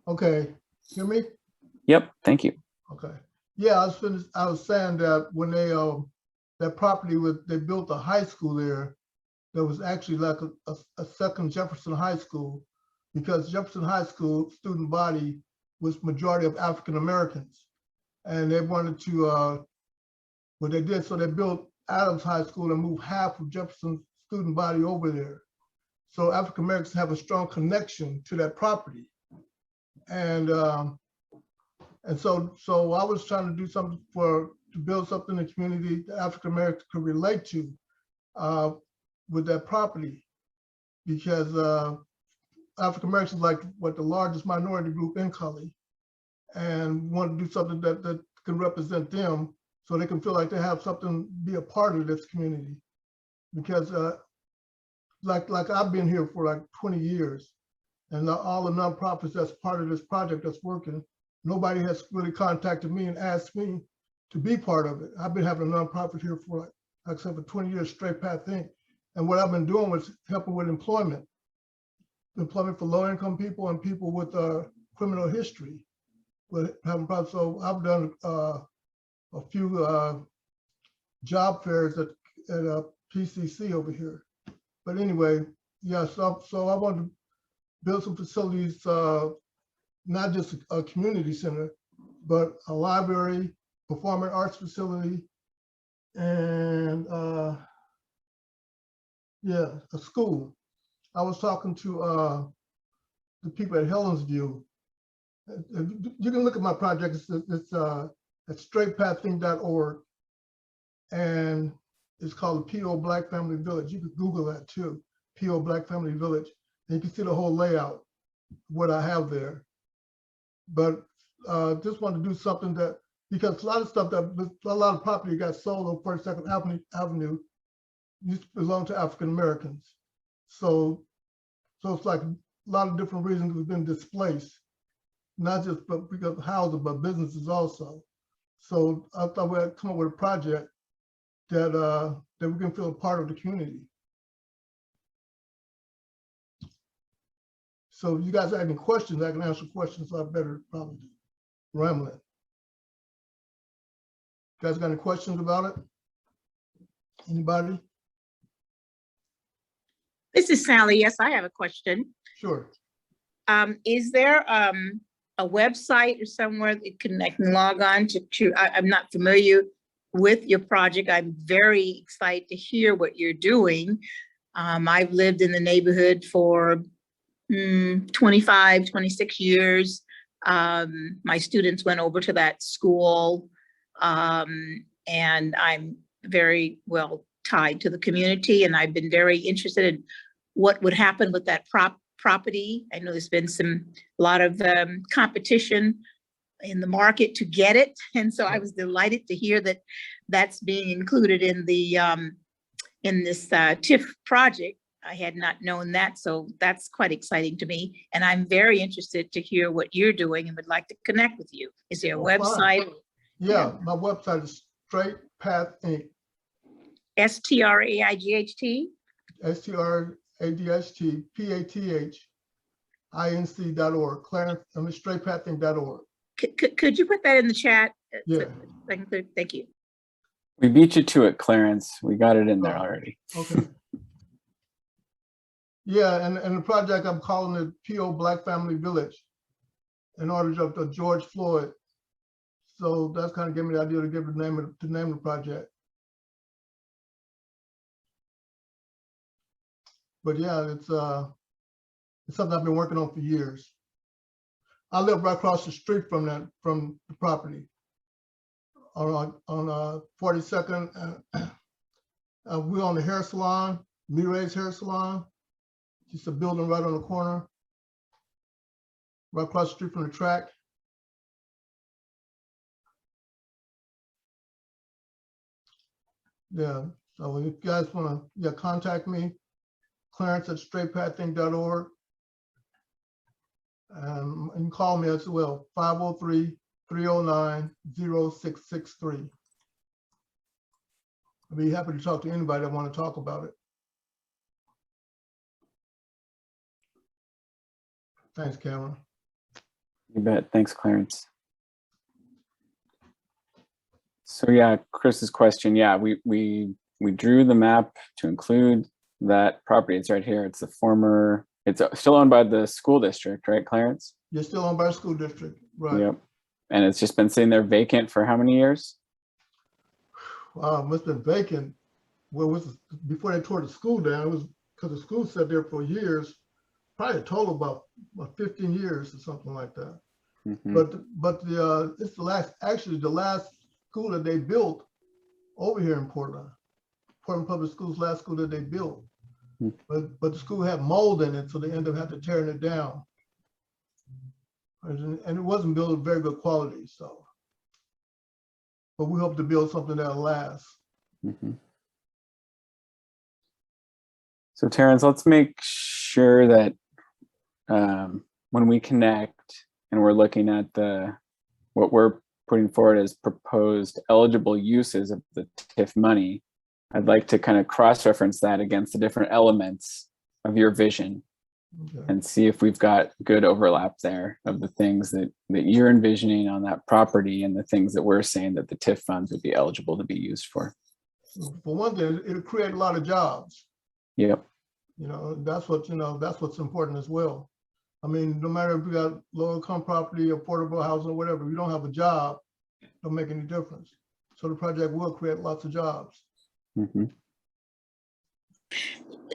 Okay, hear me? Yep, thank you. Okay. Yeah, I was saying that when they that property they built a high school there, that was actually like a second Jefferson High School, because Jefferson High School student body was majority of African Americans, and they wanted to what they did, so they built Adams High School and moved half of Jefferson's student body over there. So African Americans have a strong connection to that property, and so I was trying to do something to build something in the community that African Americans could relate to with that property, because African Americans like the largest minority group in Cully, and want to do something that can represent them, so they can feel like they have something, be a part of this community. Because like I've been here for like 20 years, and all the nonprofits that's part of this project that's working, nobody has really contacted me and asked me to be part of it. I've been having a nonprofit here for like I said, for 20 years, Straight Path Inc. And what I've been doing was helping with employment for low-income people and people with criminal history. So I've done a few job fairs at PCC over here. But anyway, yeah, so I want to build some facilities, not just a community center, but a library, performing arts facility, and yeah, a school. I was talking to the people at Helensview. You can look at my project. It's at straightpathing.org, and it's called the PO Black Family Village. You could Google that too, PO Black Family Village, and you can see the whole layout, what I have there. But just want to do something that, because a lot of property got sold on 42nd Avenue used to belong to African Americans. So it's like a lot of different reasons we've been displaced, not just because of housing, but businesses also. So I thought we'd come up with a project that we can feel a part of the community. So if you guys have any questions, I can answer questions, so I better probably ramble it. You guys got any questions about it? Anybody? This is Sally. Yes, I have a question. Sure. Is there a website or somewhere that I can log on to? I'm not familiar with your project. I'm very excited to hear what you're doing. I've lived in the neighborhood for 25, 26 years. My students went over to that school, and I'm very well tied to the community, and I've been very interested in what would happen with that property. I know there's been a lot of competition in the market to get it, and so I was delighted to hear that that's being included in the in this TIF project. I had not known that, so that's quite exciting to me, and I'm very interested to hear what you're doing and would like to connect with you. Is there a website? Yeah, my website is Straight Path Inc. STRAIGHT? STRADGHTPATHINC.org. Clarence, straightpathing.org. Could you put that in the chat? Yeah. Thank you. We beat you to it, Clarence. We got it in there already. Okay. Yeah, and the project, I'm calling it PO Black Family Village in honor of George Floyd. So that's kind of gave me the idea to give the name of the project. But yeah, it's something I've been working on for years. I live right across the street from the property on 42nd. We own the hair salon, Mireille's Hair Salon. Just a building right on the corner, right across the street from the track. Yeah, so if you guys want to contact me, Clarence at straightpathing.org. And you can call me as well, 503-309-0663. I'd be happy to talk to anybody that want to talk about it. Thanks, Cameron. You bet. Thanks, Clarence. So yeah, Chris's question, yeah, we drew the map to include that property. It's right here. It's it's still owned by the school district, right, Clarence? You're still owned by a school district, right? Yep. And it's just been sitting there vacant for how many years? It's been vacant. Well, before they tore the school down, it was because the school sat there for years, probably a total about 15 years or something like that. Mm-hmm. But it's the last school that they built over here in Portland. Portland Public Schools, last school that they built. Mm-hmm. But the school had mold in it, so they ended up having to tearing it down. And it wasn't built of very good quality, so. But we hope to build something that'll last. Mm-hmm. So Terrence, let's make sure that when we connect and we're looking at what we're putting forward as proposed eligible uses of the TIF money, I'd like to kind of cross-reference that against the different elements of your vision. Okay. And see if we've got good overlap there of the things that you're envisioning on that property and the things that we're saying that the TIF funds would be eligible to be used for. For one thing, it'll create a lot of jobs. Yep. That's what's important as well. I mean, no matter if you got low income property, affordable housing, or whatever, if you don't have a job, it don't make any difference. So the project will create lots of jobs. Mm-hmm.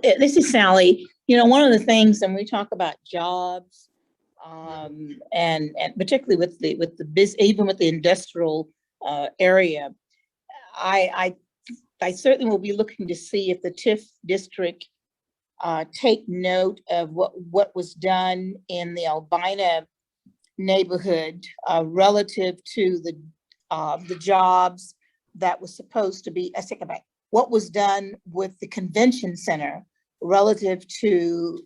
This is Sally. One of the things, and we talk about jobs, and particularly with the even with the industrial area, I certainly will be looking to see if the TIF district take note of what was done in the Albina neighborhood relative to the jobs that was supposed to be. I take it back. What was done with the convention center relative to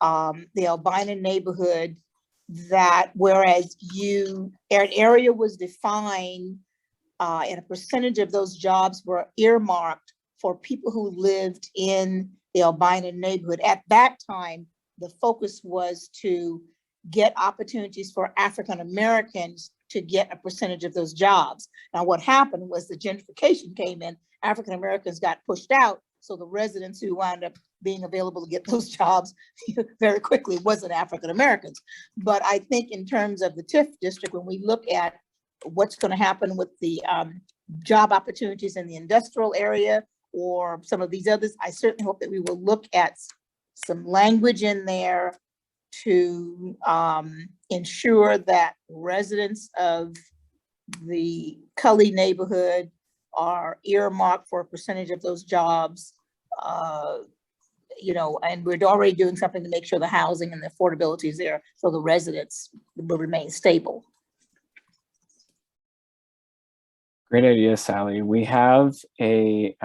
the Albina neighborhood, that whereas an area was defined and a percentage of those jobs were earmarked for people who lived in the Albina neighborhood. At that time, the focus was to get opportunities for African Americans to get a percentage of those jobs. Now, what happened was the gentrification came in, African Americans got pushed out, so the residents who wound up being available to get those jobs very quickly wasn't African Americans. But I think in terms of the TIF district, when we look at what's going to happen with the job opportunities in the industrial area or some of these others, I certainly hope that we will look at some language in there to ensure that residents of the Cully neighborhood are earmarked for a percentage of those jobs, and we're already doing something to make sure the housing and the affordability is there so the residents will remain stable. Great idea, Sally. We have a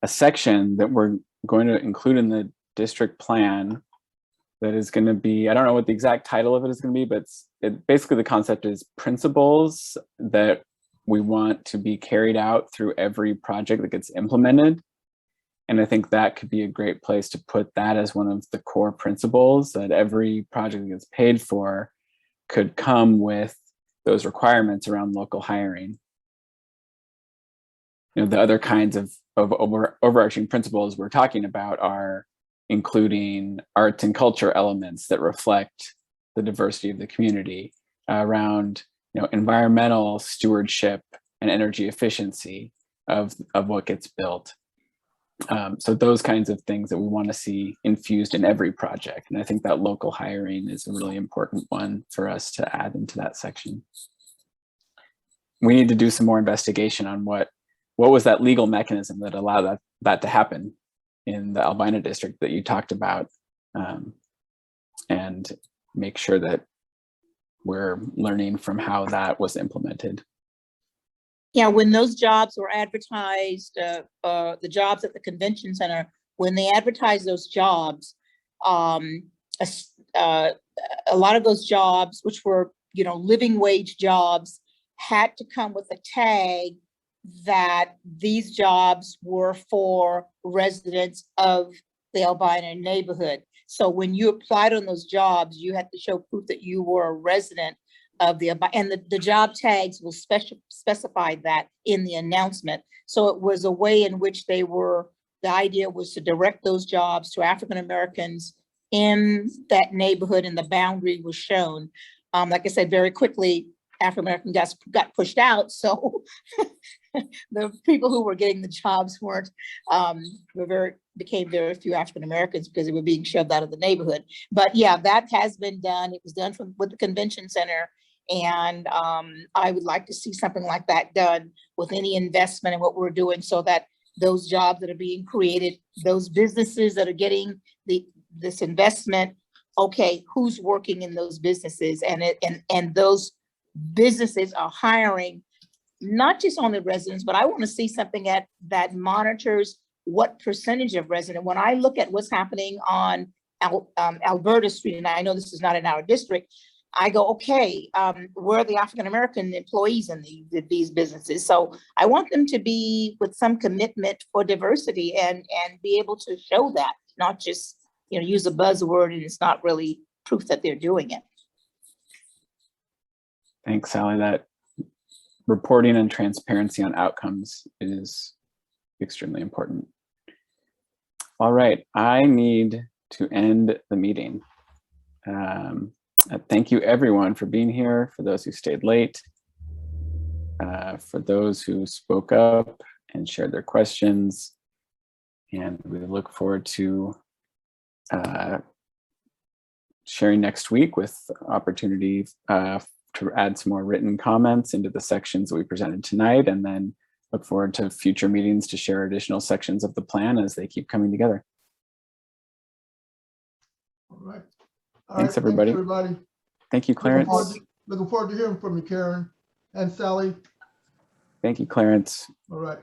section that we're going to include in the district plan that is going to be, I don't know what the exact title of it is going to be, but basically the concept is principles that we want to be carried out through every project that gets implemented. And I think that could be a great place to put that as one of the core principles, that every project that gets paid for could come with those requirements around local hiring. The other kinds of overarching principles we're talking about are including arts and culture elements that reflect the diversity of the community, around environmental stewardship and energy efficiency of what gets built. So those kinds of things that we want to see infused in every project. And I think that local hiring is a really important one for us to add into that section. We need to do some more investigation on what was that legal mechanism that allowed that to happen in the Albina district that you talked about, and make sure that we're learning from how that was implemented. Yeah, when those jobs were advertised, the jobs at the convention center, when they advertised those jobs, a lot of those jobs, which were living wage jobs, had to come with a tag that these jobs were for residents of the Albina neighborhood. So when you applied on those jobs, you had to show proof that you were a resident of and the job tags will specify that in the announcement. So it was a way in which the idea was to direct those jobs to African Americans in that neighborhood, and the boundary was shown. Like I said, very quickly, African American got pushed out. So the people who were getting the jobs became very few African Americans because they were being shoved out of the neighborhood. But yeah, that has been done. It was done with the convention center. And I would like to see something like that done with any investment in what we're doing, so that those jobs that are being created, those businesses that are getting this investment, okay, who's working in those businesses, and those businesses are hiring not just only residents, but I want to see something that monitors what percentage of resident. When I look at what's happening on Alberta Street, and I know this is not in our district, I go, okay, where are the African-American employees in these businesses? So I want them to be with some commitment for diversity and be able to show that, not just, use a buzzword and it's not really proof that they're doing it. Thanks, Sally. That reporting and transparency on outcomes is extremely important. All right, I need to end the meeting. Thank you everyone for being here, for those who stayed late, for those who spoke up and shared their questions. And we look forward to sharing next week with opportunity to add some more written comments into the sections that we presented tonight, and then look forward to future meetings to share additional sections of the plan as they keep coming together. All right. Thanks, everybody. Thanks, everybody. Thank you, Clarence. Looking forward to hearing from you, Karen and Sally. Thank you, Clarence. All right.